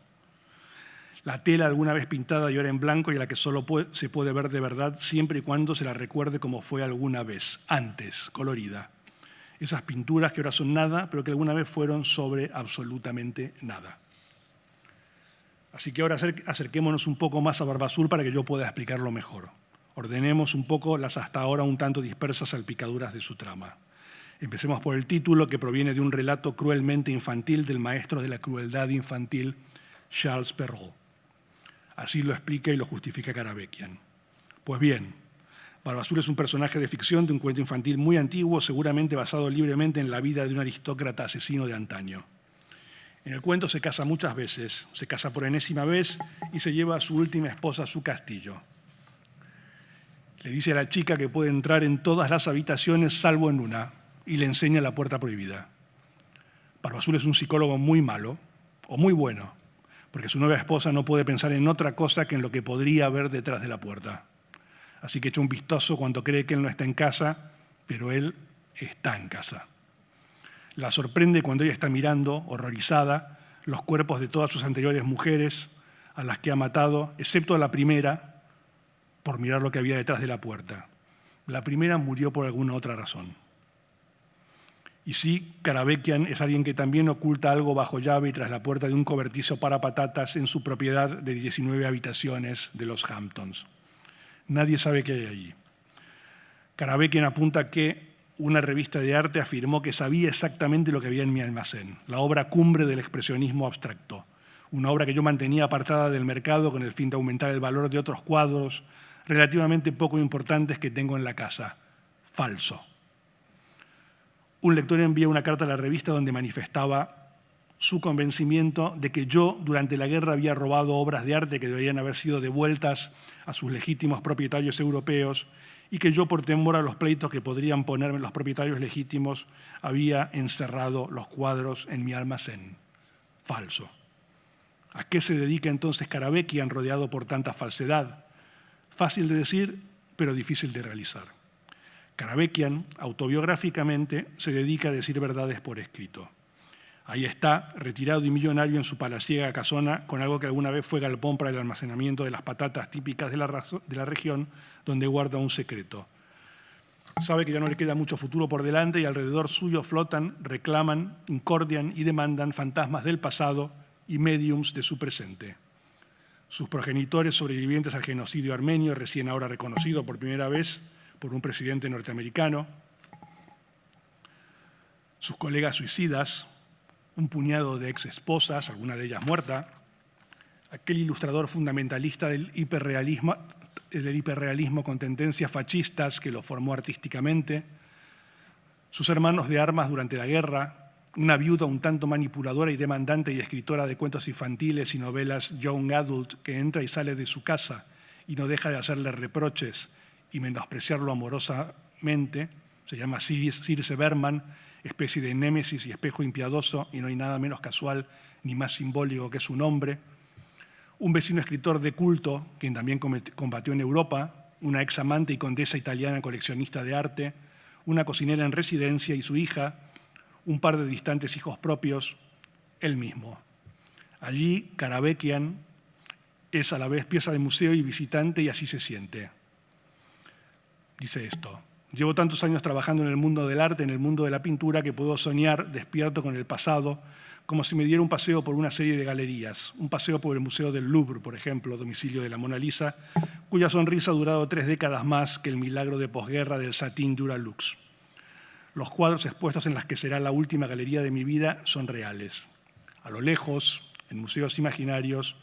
La tela alguna vez pintada y ahora en blanco y a la que solo se puede ver de verdad siempre y cuando se la recuerde como fue alguna vez, antes, colorida. Esas pinturas que ahora son nada, pero que alguna vez fueron sobre absolutamente nada. Así que ahora acerquémonos un poco más a Barba Azul para que yo pueda explicarlo mejor. Ordenemos un poco las hasta ahora un tanto dispersas salpicaduras de su trama. Empecemos por el título, que proviene de un relato cruelmente infantil del maestro de la crueldad infantil, Charles Perrault. Así lo explica y lo justifica Karabekian. Pues bien, Barba Azul es un personaje de ficción de un cuento infantil muy antiguo, seguramente basado libremente en la vida de un aristócrata asesino de antaño. En el cuento se casa muchas veces, se casa por enésima vez y se lleva a su última esposa a su castillo. Le dice a la chica que puede entrar en todas las habitaciones salvo en una y le enseña la puerta prohibida. Barba Azul es un psicólogo muy malo o muy bueno, porque su nueva esposa no puede pensar en otra cosa que en lo que podría haber detrás de la puerta. Así que echa un vistazo cuando cree que él no está en casa, pero él está en casa. La sorprende cuando ella está mirando, horrorizada, los cuerpos de todas sus anteriores mujeres, a las que ha matado, excepto a la primera, por mirar lo que había detrás de la puerta. La primera murió por alguna otra razón. Y sí, Karabekian es alguien que también oculta algo bajo llave y tras la puerta de un cobertizo para patatas en su propiedad de 19 habitaciones de los Hamptons. Nadie sabe qué hay allí. Karabekian apunta que una revista de arte afirmó que sabía exactamente lo que había en mi almacén, la obra cumbre del expresionismo abstracto, una obra que yo mantenía apartada del mercado con el fin de aumentar el valor de otros cuadros relativamente poco importantes que tengo en la casa. Falso. Un lector envía una carta a la revista donde manifestaba su convencimiento de que yo durante la guerra había robado obras de arte que deberían haber sido devueltas a sus legítimos propietarios europeos y que yo, por temor a los pleitos que podrían ponerme los propietarios legítimos, había encerrado los cuadros en mi almacén. Falso. ¿A qué se dedica entonces Karabekian rodeado por tanta falsedad? Fácil de decir, pero difícil de realizar. Karabekian, autobiográficamente, se dedica a decir verdades por escrito. Ahí está, retirado y millonario en su palaciega casona, con algo que alguna vez fue galpón para el almacenamiento de las patatas típicas de la región, donde guarda un secreto. Sabe que ya no le queda mucho futuro por delante y alrededor suyo flotan, reclaman, incordian y demandan fantasmas del pasado y médiums de su presente. Sus progenitores sobrevivientes al genocidio armenio, recién ahora reconocido por primera vez por un presidente norteamericano, sus colegas suicidas, un puñado de ex-esposas, alguna de ellas muerta, aquel ilustrador fundamentalista del hiperrealismo con tendencias fascistas que lo formó artísticamente, sus hermanos de armas durante la guerra, una viuda un tanto manipuladora y demandante y escritora de cuentos infantiles y novelas young adult que entra y sale de su casa y no deja de hacerle reproches y menospreciarlo amorosamente, se llama Circe Berman, especie de némesis y espejo impiadoso, y no hay nada menos casual ni más simbólico que su nombre. Un vecino escritor de culto, quien también combatió en Europa, una ex amante y condesa italiana coleccionista de arte, una cocinera en residencia y su hija, un par de distantes hijos propios, él mismo. Allí, Karabekian es a la vez pieza de museo y visitante, y así se siente. Dice esto: llevo tantos años trabajando en el mundo del arte, en el mundo de la pintura, que puedo soñar despierto con el pasado, como si me diera un paseo por una serie de galerías, un paseo por el Museo del Louvre, por ejemplo, domicilio de la Mona Lisa, cuya sonrisa ha durado 3 décadas más que el milagro de posguerra del Satin Duralux. Los cuadros expuestos en las que será la última galería de mi vida son reales. A lo lejos, en museos imaginarios,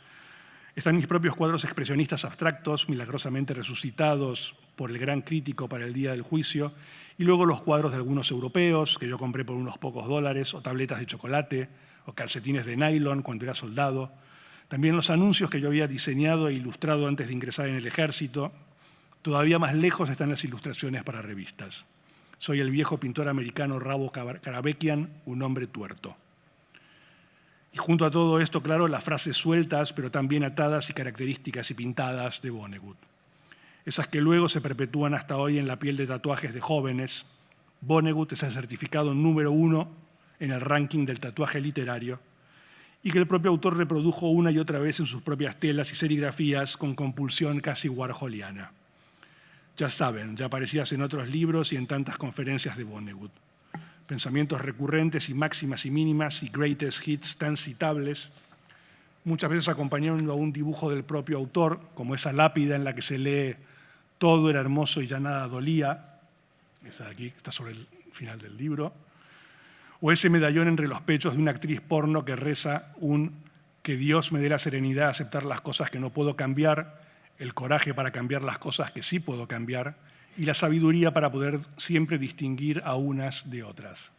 están mis propios cuadros expresionistas abstractos, milagrosamente resucitados por el gran crítico para el día del juicio, y luego los cuadros de algunos europeos que yo compré por unos pocos dólares, o tabletas de chocolate, o calcetines de nylon cuando era soldado. También los anuncios que yo había diseñado e ilustrado antes de ingresar en el ejército. Todavía más lejos están las ilustraciones para revistas. Soy el viejo pintor americano Rabo Karabekian, un hombre tuerto. Y junto a todo esto, claro, las frases sueltas, pero también atadas y características y pintadas de Vonnegut. Esas que luego se perpetúan hasta hoy en la piel de tatuajes de jóvenes. Vonnegut es el certificado número 1 en el ranking del tatuaje literario y que el propio autor reprodujo una y otra vez en sus propias telas y serigrafías con compulsión casi warholiana. Ya saben, ya aparecías en otros libros y en tantas conferencias de Vonnegut. Pensamientos recurrentes y máximas y mínimas y greatest hits tan citables, muchas veces acompañando a un dibujo del propio autor, como esa lápida en la que se lee «Todo era hermoso y ya nada dolía», esa de aquí, que está sobre el final del libro, o ese medallón entre los pechos de una actriz porno que reza un «Que Dios me dé la serenidad a aceptar las cosas que no puedo cambiar», el coraje para cambiar las cosas que sí puedo cambiar y la sabiduría para poder siempre distinguir a unas de otras.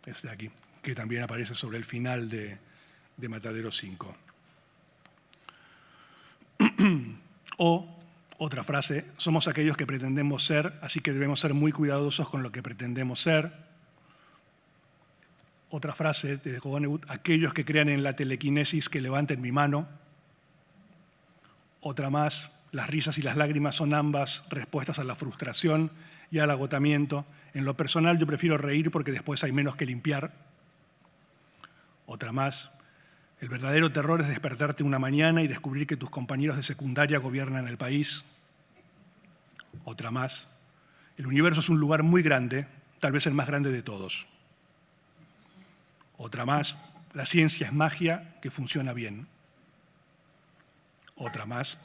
Es de aquí, que también aparece sobre el final de Matadero 5. O, otra frase, somos aquellos que pretendemos ser, así que debemos ser muy cuidadosos con lo que pretendemos ser. Otra frase de Vonnegut, aquellos que crean en la telequinesis que levanten mi mano. Otra más, las risas y las lágrimas son ambas respuestas a la frustración y al agotamiento. En lo personal yo prefiero reír porque después hay menos que limpiar. Otra más, el verdadero terror es despertarte una mañana y descubrir que tus compañeros de secundaria gobiernan el país. Otra más, el universo es un lugar muy grande, tal vez el más grande de todos. Otra más, la ciencia es magia que funciona bien. Otra más,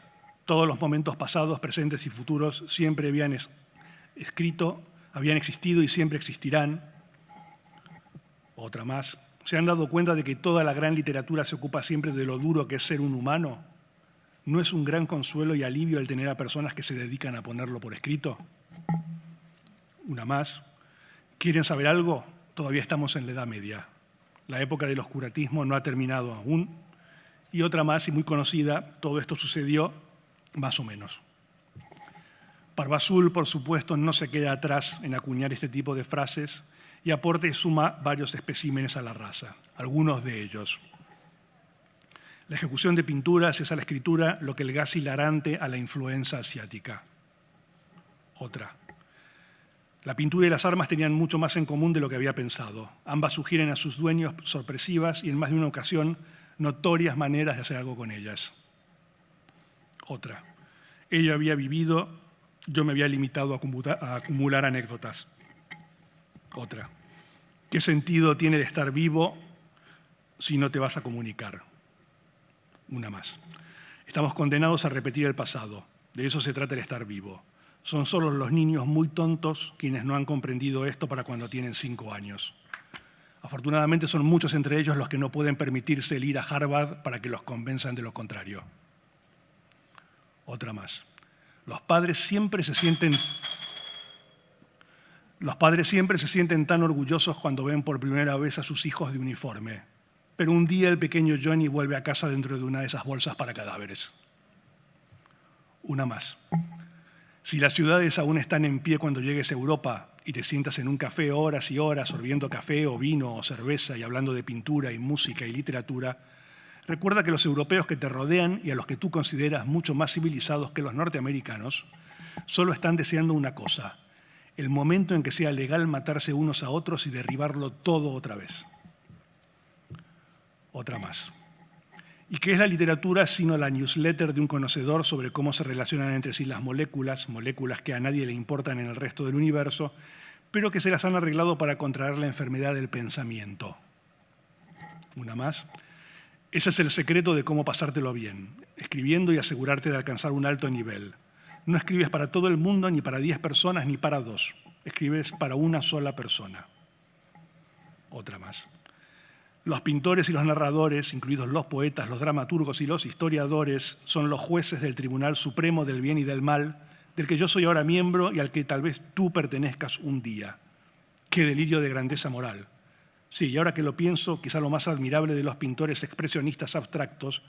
todos los momentos pasados, presentes y futuros siempre habían existido y siempre existirán. Otra más, ¿se han dado cuenta de que toda la gran literatura se ocupa siempre de lo duro que es ser un humano? ¿No es un gran consuelo y alivio el tener a personas que se dedican a ponerlo por escrito? Una más, ¿quieren saber algo? Todavía estamos en la Edad Media. La época del oscurantismo no ha terminado aún. Y otra más, y muy conocida, todo esto sucedió más o menos. Barba Azul, por supuesto, no se queda atrás en acuñar este tipo de frases y aporta y suma varios especímenes a la raza, algunos de ellos. La ejecución de pinturas es a la escritura lo que el gas hilarante a la influenza asiática. Otra. La pintura y las armas tenían mucho más en común de lo que había pensado. Ambas sugieren a sus dueños sorpresivas y en más de una ocasión notorias maneras de hacer algo con ellas. Otra. Ella había vivido, yo me había limitado a acumular anécdotas. Otra. ¿Qué sentido tiene de estar vivo si no te vas a comunicar? Una más. Estamos condenados a repetir el pasado. De eso se trata el estar vivo. Son solo los niños muy tontos quienes no han comprendido esto para cuando tienen 5 años. Afortunadamente son muchos entre ellos los que no pueden permitirse el ir a Harvard para que los convenzan de lo contrario. Otra más. Los padres siempre se sienten tan orgullosos cuando ven por primera vez a sus hijos de uniforme. Pero un día el pequeño Johnny vuelve a casa dentro de una de esas bolsas para cadáveres. Una más. Si las ciudades aún están en pie cuando llegues a Europa y te sientas en un café horas y horas sorbiendo café o vino o cerveza y hablando de pintura y música y literatura, recuerda que los europeos que te rodean y a los que tú consideras mucho más civilizados que los norteamericanos solo están deseando una cosa: el momento en que sea legal matarse unos a otros y derribarlo todo otra vez. Otra más. ¿Y qué es la literatura sino la newsletter de un conocedor sobre cómo se relacionan entre sí las moléculas que a nadie le importan en el resto del universo, pero que se las han arreglado para contraer la enfermedad del pensamiento? Una más. Ese es el secreto de cómo pasártelo bien, escribiendo y asegurarte de alcanzar un alto nivel. No escribes para todo el mundo, ni para 10 personas, ni para 2. Escribes para una sola persona. Otra más. Los pintores y los narradores, incluidos los poetas, los dramaturgos y los historiadores, son los jueces del Tribunal Supremo del Bien y del Mal, del que yo soy ahora miembro y al que tal vez tú pertenezcas un día. ¡Qué delirio de grandeza moral! Sí, y ahora que lo pienso, quizá lo más admirable de los pintores expresionistas abstractos,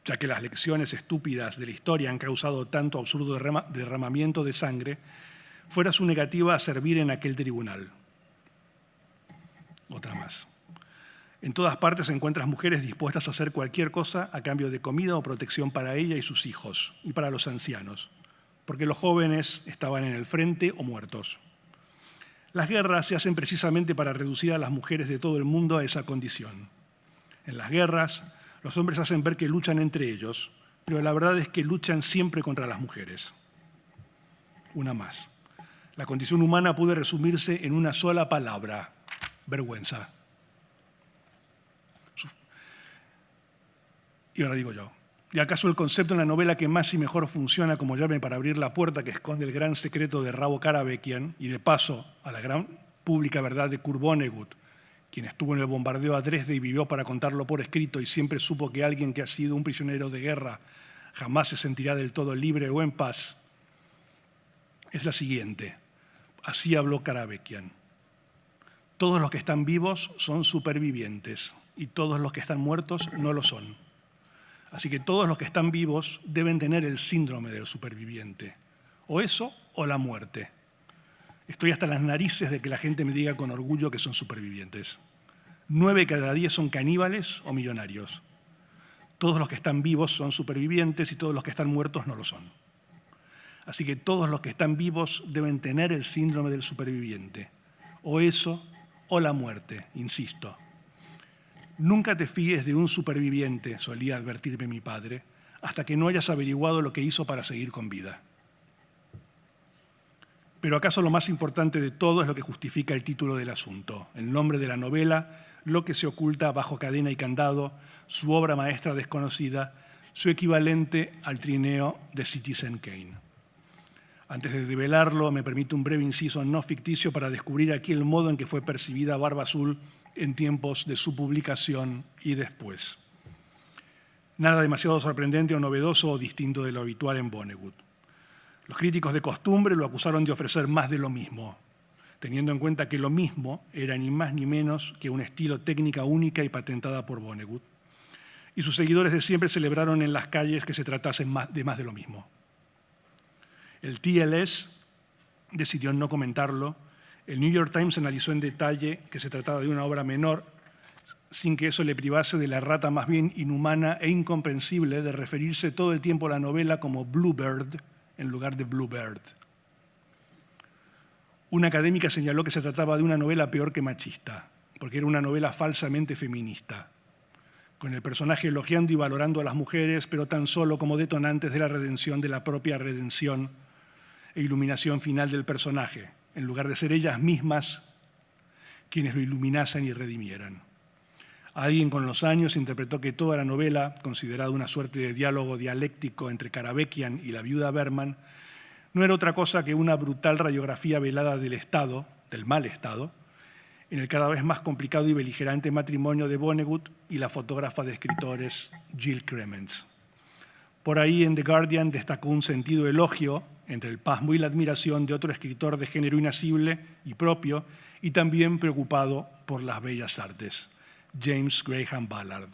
ya que las lecciones estúpidas de la historia han causado tanto absurdo derramamiento de sangre, fuera su negativa a servir en aquel tribunal. Otra más. En todas partes encuentras mujeres dispuestas a hacer cualquier cosa a cambio de comida o protección para ella y sus hijos, y para los ancianos, porque los jóvenes estaban en el frente o muertos. Las guerras se hacen precisamente para reducir a las mujeres de todo el mundo a esa condición. En las guerras, los hombres hacen ver que luchan entre ellos, pero la verdad es que luchan siempre contra las mujeres. Una más. La condición humana puede resumirse en una sola palabra: vergüenza. Y ahora digo yo, ¿y acaso el concepto en la novela que más y mejor funciona como llave para abrir la puerta que esconde el gran secreto de Ravo Karabekian y de paso a la gran pública verdad de Kurt Vonnegut, quien estuvo en el bombardeo a Dresde y vivió para contarlo por escrito y siempre supo que alguien que ha sido un prisionero de guerra jamás se sentirá del todo libre o en paz, es la siguiente? Así habló Karabekian. Todos los que están vivos son supervivientes y todos los que están muertos no lo son. Así que todos los que están vivos deben tener el síndrome del superviviente. O eso o la muerte. Estoy hasta las narices de que la gente me diga con orgullo que son supervivientes. 9 cada 10 son caníbales o millonarios. Todos los que están vivos son supervivientes y todos los que están muertos no lo son. Así que todos los que están vivos deben tener el síndrome del superviviente. O eso o la muerte, insisto. Nunca te fíes de un superviviente, solía advertirme mi padre, hasta que no hayas averiguado lo que hizo para seguir con vida. Pero acaso lo más importante de todo es lo que justifica el título del asunto, el nombre de la novela, lo que se oculta bajo cadena y candado, su obra maestra desconocida, su equivalente al trineo de Citizen Kane. Antes de develarlo, me permito un breve inciso no ficticio para descubrir aquí el modo en que fue percibida Barba Azul en tiempos de su publicación y después. Nada demasiado sorprendente o novedoso o distinto de lo habitual en Vonnegut. Los críticos de costumbre lo acusaron de ofrecer más de lo mismo, teniendo en cuenta que lo mismo era ni más ni menos que un estilo técnica única y patentada por Vonnegut. Y sus seguidores de siempre celebraron en las calles que se tratase de más de lo mismo. El TLS decidió no comentarlo. El New York Times analizó en detalle que se trataba de una obra menor, sin que eso le privase de la errata más bien inhumana e incomprensible de referirse todo el tiempo a la novela como Bluebird en lugar de Bluebird. Una académica señaló que se trataba de una novela peor que machista, porque era una novela falsamente feminista, con el personaje elogiando y valorando a las mujeres, pero tan solo como detonantes de la redención de la propia redención e iluminación final del personaje, en lugar de ser ellas mismas quienes lo iluminasen y redimieran. Alguien con los años interpretó que toda la novela, considerada una suerte de diálogo dialéctico entre Karabekian y la viuda Berman, no era otra cosa que una brutal radiografía velada del Estado, del mal Estado, en el cada vez más complicado y beligerante matrimonio de Vonnegut y la fotógrafa de escritores Jill Clements. Por ahí en The Guardian destacó un sentido elogio entre el pasmo y la admiración de otro escritor de género inasible y propio y también preocupado por las bellas artes, James Graham Ballard.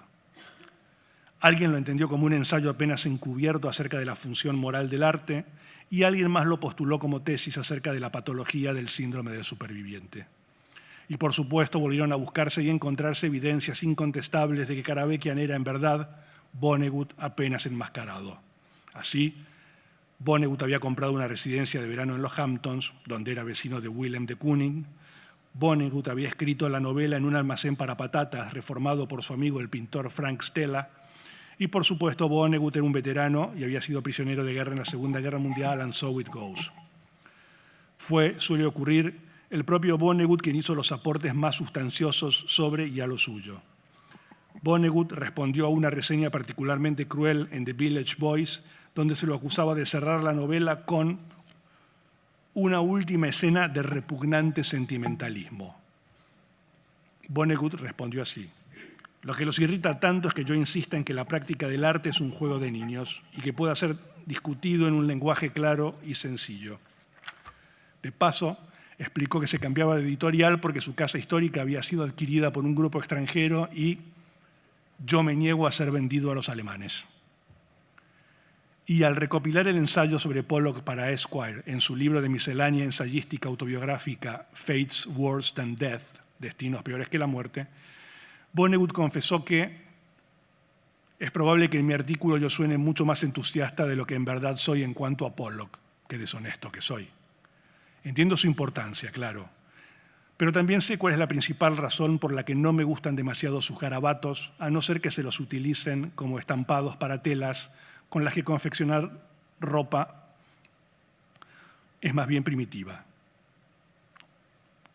Alguien lo entendió como un ensayo apenas encubierto acerca de la función moral del arte y alguien más lo postuló como tesis acerca de la patología del síndrome del superviviente. Y por supuesto volvieron a buscarse y encontrarse evidencias incontestables de que Karabekian era en verdad Vonnegut apenas enmascarado. Así, Vonnegut había comprado una residencia de verano en los Hamptons, donde era vecino de Willem de Kooning. Vonnegut había escrito la novela en un almacén para patatas reformado por su amigo el pintor Frank Stella. Y por supuesto, Vonnegut era un veterano y había sido prisionero de guerra en la Segunda Guerra Mundial, and so it goes. Suele ocurrir, el propio Vonnegut quien hizo los aportes más sustanciosos sobre y a lo suyo. Vonnegut respondió a una reseña particularmente cruel en The Village Voice, donde se lo acusaba de cerrar la novela con una última escena de repugnante sentimentalismo. Vonnegut respondió así: lo que los irrita tanto es que yo insista en que la práctica del arte es un juego de niños y que pueda ser discutido en un lenguaje claro y sencillo. De paso, explicó que se cambiaba de editorial porque su casa histórica había sido adquirida por un grupo extranjero y yo me niego a ser vendido a los alemanes. Y al recopilar el ensayo sobre Pollock para Esquire en su libro de miscelánea ensayística autobiográfica Fates Worse Than Death, Destinos Peores que la Muerte, Vonnegut confesó que es probable que en mi artículo yo suene mucho más entusiasta de lo que en verdad soy en cuanto a Pollock, que deshonesto que soy. Entiendo su importancia, claro, pero también sé cuál es la principal razón por la que no me gustan demasiado sus garabatos, a no ser que se los utilicen como estampados para telas con las que confeccionar ropa es más bien primitiva.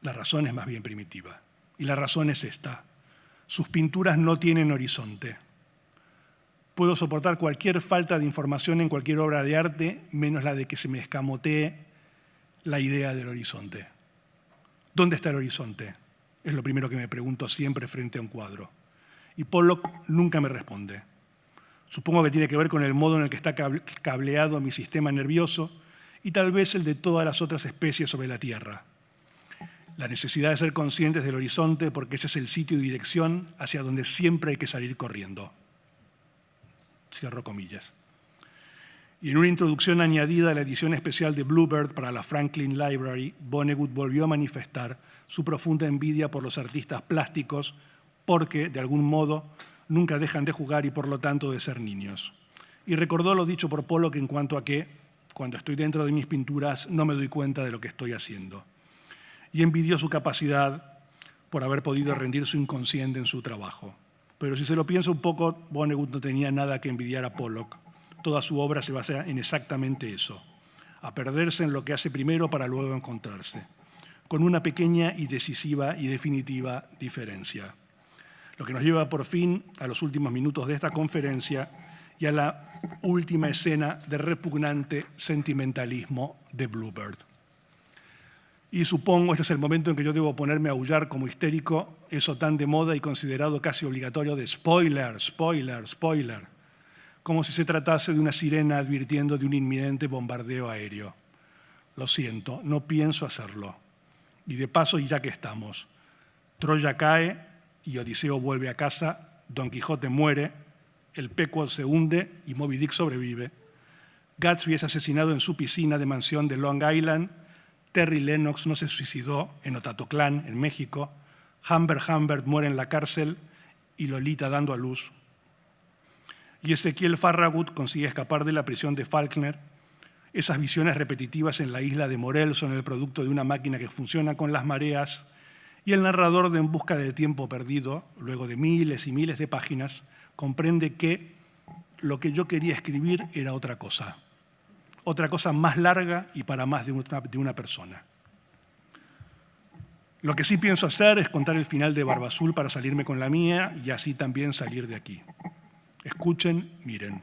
La razón es más bien primitiva. Y la razón es esta: sus pinturas no tienen horizonte. Puedo soportar cualquier falta de información en cualquier obra de arte, menos la de que se me escamotee la idea del horizonte. ¿Dónde está el horizonte? Es lo primero que me pregunto siempre frente a un cuadro. Y Pollock nunca me responde. Supongo que tiene que ver con el modo en el que está cableado mi sistema nervioso y tal vez el de todas las otras especies sobre la Tierra. La necesidad de ser conscientes del horizonte porque ese es el sitio y dirección hacia donde siempre hay que salir corriendo. Cierro comillas. Y en una introducción añadida a la edición especial de Bluebird para la Franklin Library, Vonnegut volvió a manifestar su profunda envidia por los artistas plásticos porque, de algún modo, nunca dejan de jugar y por lo tanto de ser niños. Y recordó lo dicho por Pollock en cuanto a que, cuando estoy dentro de mis pinturas, no me doy cuenta de lo que estoy haciendo. Y envidió su capacidad por haber podido rendir su inconsciente en su trabajo. Pero si se lo piensa un poco, Vonnegut no tenía nada que envidiar a Pollock. Toda su obra se basa en exactamente eso, a perderse en lo que hace primero para luego encontrarse, con una pequeña y decisiva y definitiva diferencia. Lo que nos lleva por fin a los últimos minutos de esta conferencia y a la última escena de repugnante sentimentalismo de Bluebird. Y supongo este es el momento en que yo debo ponerme a aullar como histérico, eso tan de moda y considerado casi obligatorio de spoiler, spoiler, spoiler, como si se tratase de una sirena advirtiendo de un inminente bombardeo aéreo. Lo siento, no pienso hacerlo. Y de paso, y ya que estamos, Troya cae y Odiseo vuelve a casa, Don Quijote muere, el Pequod se hunde y Moby Dick sobrevive. Gatsby es asesinado en su piscina de mansión de Long Island, Terry Lennox no se suicidó en Otatotlán, en México, Humbert muere en la cárcel y Lolita dando a luz. Y Ezequiel Farragut consigue escapar de la prisión de Faulkner. Esas visiones repetitivas en la isla de Morel son el producto de una máquina que funciona con las mareas, y el narrador de En busca del tiempo perdido, luego de miles y miles de páginas, comprende que lo que yo quería escribir era otra cosa más larga y para más de una persona. Lo que sí pienso hacer es contar el final de Barba Azul para salirme con la mía y así también salir de aquí. Escuchen, miren.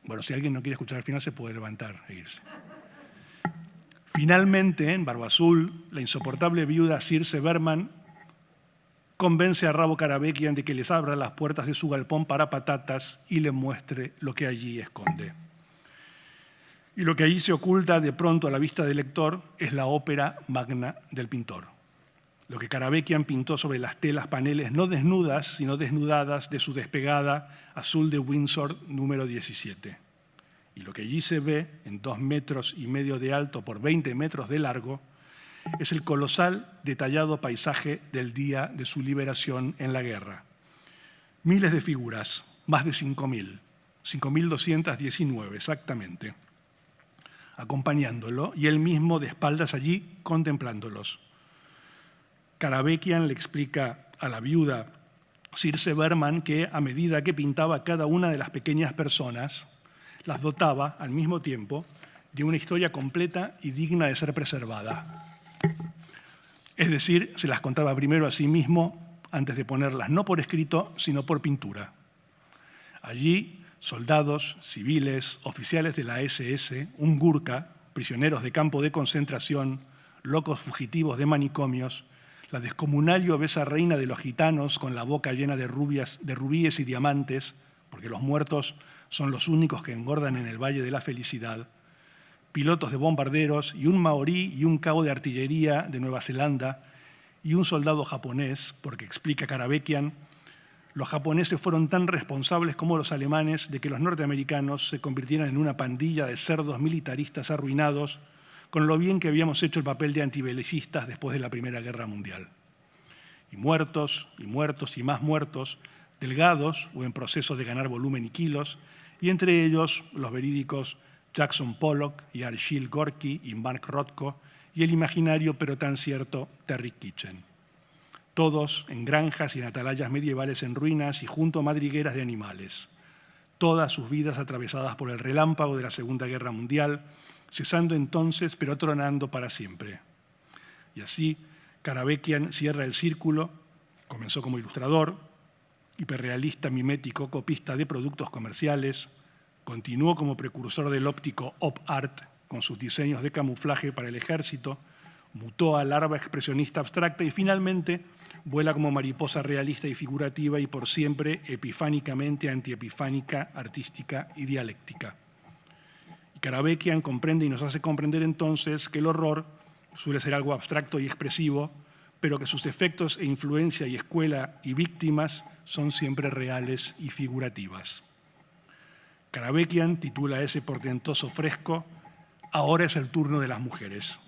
Bueno, si alguien no quiere escuchar el final se puede levantar e irse. Finalmente, en Barba Azul, la insoportable viuda Circe Berman convence a Rabo Karabekian de que les abra las puertas de su galpón para patatas y le muestre lo que allí esconde. Y lo que allí se oculta de pronto a la vista del lector es la ópera magna del pintor. Lo que Karabekian pintó sobre las telas paneles no desnudas, sino desnudadas de su despegada azul de Windsor número 17. Y lo que allí se ve en 2,5 metros de alto por 20 metros de largo es el colosal, detallado paisaje del día de su liberación en la guerra. Miles de figuras, más de 5.000, 5.219 exactamente, acompañándolo y él mismo de espaldas allí contemplándolos. Karabekian le explica a la viuda Circe Berman que a medida que pintaba cada una de las pequeñas personas, las dotaba al mismo tiempo de una historia completa y digna de ser preservada. Es decir, se las contaba primero a sí mismo antes de ponerlas no por escrito, sino por pintura. Allí, soldados, civiles, oficiales de la SS, un Gurkha, prisioneros de campo de concentración, locos fugitivos de manicomios, la descomunal y obesa reina de los gitanos con la boca llena de rubíes y diamantes, porque los muertos son los únicos que engordan en el Valle de la Felicidad, pilotos de bombarderos y un maorí y un cabo de artillería de Nueva Zelanda y un soldado japonés, porque explica Karabekian, los japoneses fueron tan responsables como los alemanes de que los norteamericanos se convirtieran en una pandilla de cerdos militaristas arruinados con lo bien que habíamos hecho el papel de antibelicistas después de la Primera Guerra Mundial. Y muertos, y muertos, y más muertos, delgados o en proceso de ganar volumen y kilos, y entre ellos los verídicos Jackson Pollock y Arshil Gorky y Mark Rothko, y el imaginario pero tan cierto Terry Kitchen. Todos en granjas y en atalayas medievales en ruinas y junto a madrigueras de animales. Todas sus vidas atravesadas por el relámpago de la Segunda Guerra Mundial, cesando entonces pero tronando para siempre. Y así, Karabekian cierra el círculo, comenzó como ilustrador, hiperrealista, mimético, copista de productos comerciales, continuó como precursor del óptico op art con sus diseños de camuflaje para el ejército, mutó a larva expresionista abstracta y finalmente vuela como mariposa realista y figurativa y por siempre epifánicamente antiepifánica, artística y dialéctica. Y Karabekian comprende y nos hace comprender entonces que el horror suele ser algo abstracto y expresivo, pero que sus efectos e influencia y escuela y víctimas son siempre reales y figurativas. Karabekian titula ese portentoso fresco «Ahora es el turno de las mujeres»,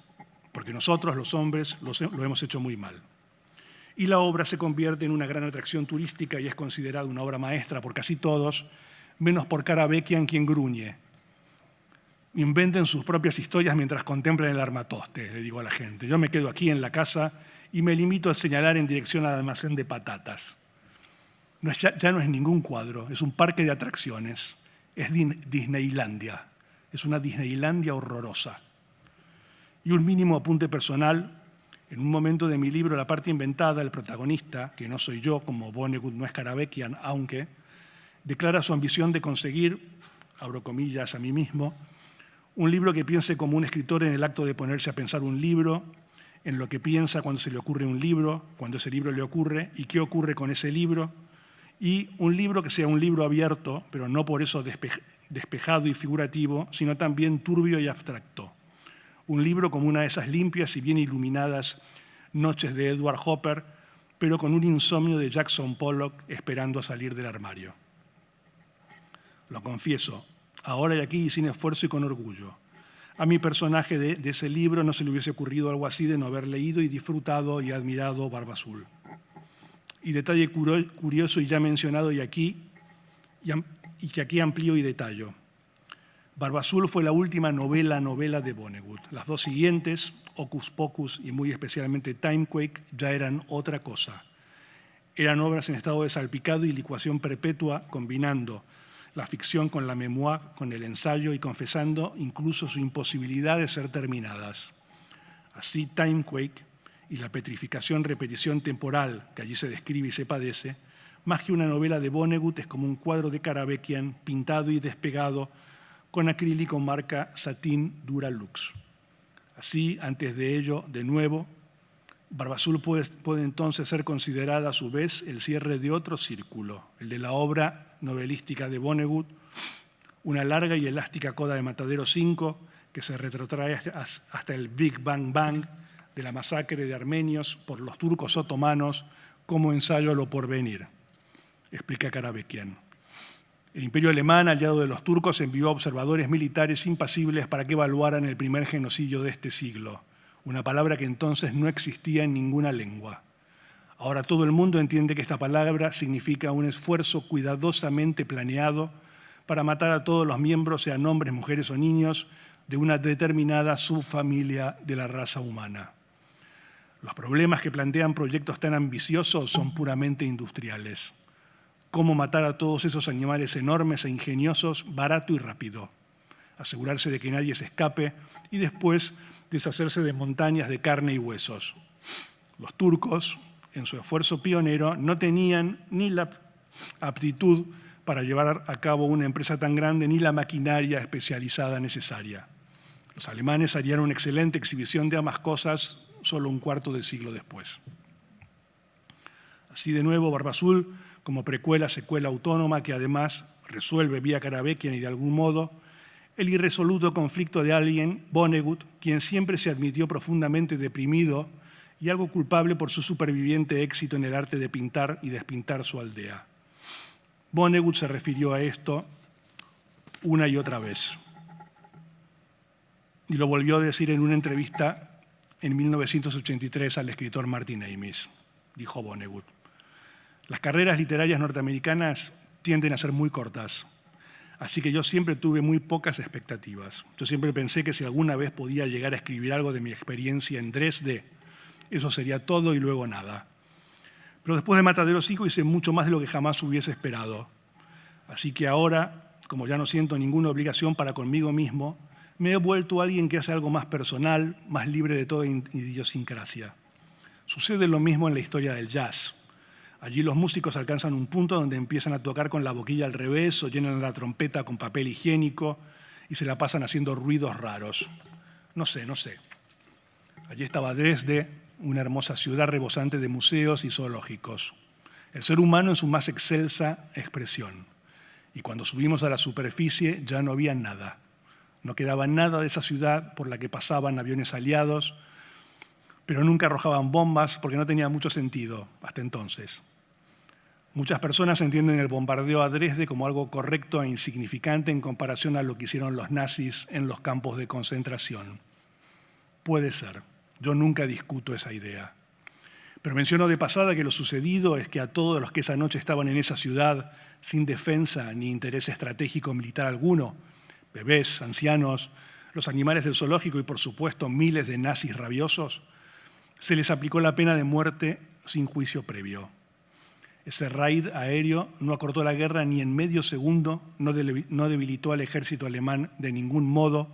porque nosotros, los hombres, lo hemos hecho muy mal. Y la obra se convierte en una gran atracción turística y es considerada una obra maestra por casi todos, menos por Karabekian, quien gruñe. Inventen sus propias historias mientras contemplan el armatoste, le digo a la gente. Yo me quedo aquí en la casa y me limito a señalar en dirección al almacén de patatas. Ya no es ningún cuadro, es un parque de atracciones. Es Disneylandia, es una Disneylandia horrorosa. Y un mínimo apunte personal, en un momento de mi libro La parte inventada, el protagonista, que no soy yo, como Vonnegut no es Karabekian, aunque, declara su ambición de conseguir, abro comillas a mí mismo, un libro que piense como un escritor en el acto de ponerse a pensar un libro, en lo que piensa cuando se le ocurre un libro, cuando ese libro le ocurre y qué ocurre con ese libro, y un libro que sea un libro abierto, pero no por eso despejado y figurativo, sino también turbio y abstracto. Un libro como una de esas limpias y bien iluminadas noches de Edward Hopper, pero con un insomnio de Jackson Pollock esperando salir del armario. Lo confieso, ahora y aquí y sin esfuerzo y con orgullo. A mi personaje de ese libro no se le hubiese ocurrido algo así de no haber leído y disfrutado y admirado Barba Azul. Y detalle curioso y ya mencionado y que aquí amplío y detallo. Barba Azul fue la última novela de Vonnegut. Las dos siguientes, Hocus Pocus y muy especialmente Timequake, ya eran otra cosa. Eran obras en estado de salpicado y licuación perpetua, combinando la ficción con la memoire, con el ensayo y confesando incluso su imposibilidad de ser terminadas. Así, Timequake y la petrificación-repetición temporal que allí se describe y se padece, más que una novela de Vonnegut, es como un cuadro de Karabekian pintado y despegado con acrílico marca Satin Duralux. Así, antes de ello, de nuevo, Barba Azul puede entonces ser considerada a su vez el cierre de otro círculo, el de la obra novelística de Vonnegut, una larga y elástica coda de Matadero 5 que se retrotrae hasta el Big Bang Bang de la masacre de armenios por los turcos otomanos como ensayo a lo porvenir, explica Karabekian. El Imperio Alemán, aliado de los turcos, envió a observadores militares impasibles para que evaluaran el primer genocidio de este siglo, una palabra que entonces no existía en ninguna lengua. Ahora todo el mundo entiende que esta palabra significa un esfuerzo cuidadosamente planeado para matar a todos los miembros, sean hombres, mujeres o niños, de una determinada subfamilia de la raza humana. Los problemas que plantean proyectos tan ambiciosos son puramente industriales. Cómo matar a todos esos animales enormes e ingeniosos, barato y rápido. Asegurarse de que nadie se escape y después deshacerse de montañas de carne y huesos. Los turcos, en su esfuerzo pionero, no tenían ni la aptitud para llevar a cabo una empresa tan grande ni la maquinaria especializada necesaria. Los alemanes harían una excelente exhibición de ambas cosas solo un cuarto de siglo después. Así de nuevo, Barba Azul, como secuela autónoma que además resuelve vía Karabekian y de algún modo el irresoluto conflicto de alguien, Vonnegut, quien siempre se admitió profundamente deprimido y algo culpable por su superviviente éxito en el arte de pintar y despintar su aldea. Vonnegut se refirió a esto una y otra vez. Y lo volvió a decir en una entrevista en 1983 al escritor Martin Amis. Dijo Vonnegut: las carreras literarias norteamericanas tienden a ser muy cortas, así que yo siempre tuve muy pocas expectativas. Yo siempre pensé que si alguna vez podía llegar a escribir algo de mi experiencia en Dresde, eso sería todo y luego nada. Pero después de Matadero 5 hice mucho más de lo que jamás hubiese esperado. Así que ahora, como ya no siento ninguna obligación para conmigo mismo, me he vuelto alguien que hace algo más personal, más libre de toda idiosincrasia. Sucede lo mismo en la historia del jazz. Allí los músicos alcanzan un punto donde empiezan a tocar con la boquilla al revés o llenan la trompeta con papel higiénico y se la pasan haciendo ruidos raros. No sé. Allí estaba Dresde, una hermosa ciudad rebosante de museos y zoológicos. El ser humano en su más excelsa expresión. Y cuando subimos a la superficie ya no había nada. No quedaba nada de esa ciudad por la que pasaban aviones aliados, pero nunca arrojaban bombas porque no tenía mucho sentido hasta entonces. Muchas personas entienden el bombardeo a Dresde como algo correcto e insignificante en comparación a lo que hicieron los nazis en los campos de concentración. Puede ser. Yo nunca discuto esa idea. Pero menciono de pasada que lo sucedido es que a todos los que esa noche estaban en esa ciudad, sin defensa ni interés estratégico militar alguno, bebés, ancianos, los animales del zoológico y, por supuesto, miles de nazis rabiosos, se les aplicó la pena de muerte sin juicio previo. Ese raid aéreo no acortó la guerra ni en medio segundo, no debilitó al ejército alemán de ningún modo,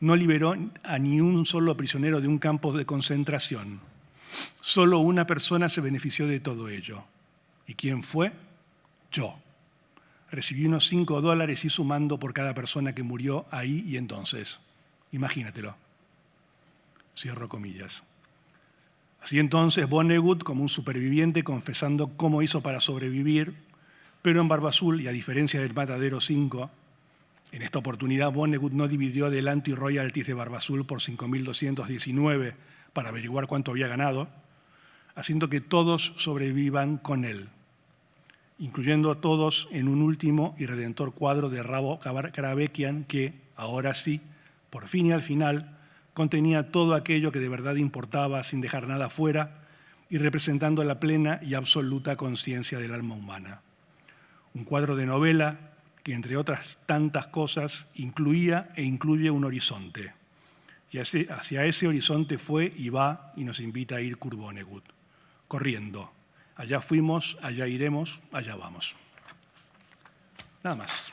no liberó a ni un solo prisionero de un campo de concentración. Solo una persona se benefició de todo ello. ¿Y quién fue? Yo. Recibí unos $5 y sumando por cada persona que murió ahí y entonces. Imagínatelo. Cierro comillas. Así entonces Vonnegut, como un superviviente, confesando cómo hizo para sobrevivir, pero en Barba Azul, y a diferencia del Matadero 5, en esta oportunidad Vonnegut no dividió adelanto y royalties de Barba Azul por 5.219 para averiguar cuánto había ganado, haciendo que todos sobrevivan con él. incluyendo a todos en un último y redentor cuadro de Rabo Karabekian que, ahora sí, por fin y al final, contenía todo aquello que de verdad importaba sin dejar nada fuera y representando la plena y absoluta conciencia del alma humana. Un cuadro de novela que, entre otras tantas cosas, incluía e incluye un horizonte. Y hacia ese horizonte fue y va y nos invita a ir Kurt Vonnegut, corriendo. Allá fuimos, allá iremos, allá vamos. Nada más.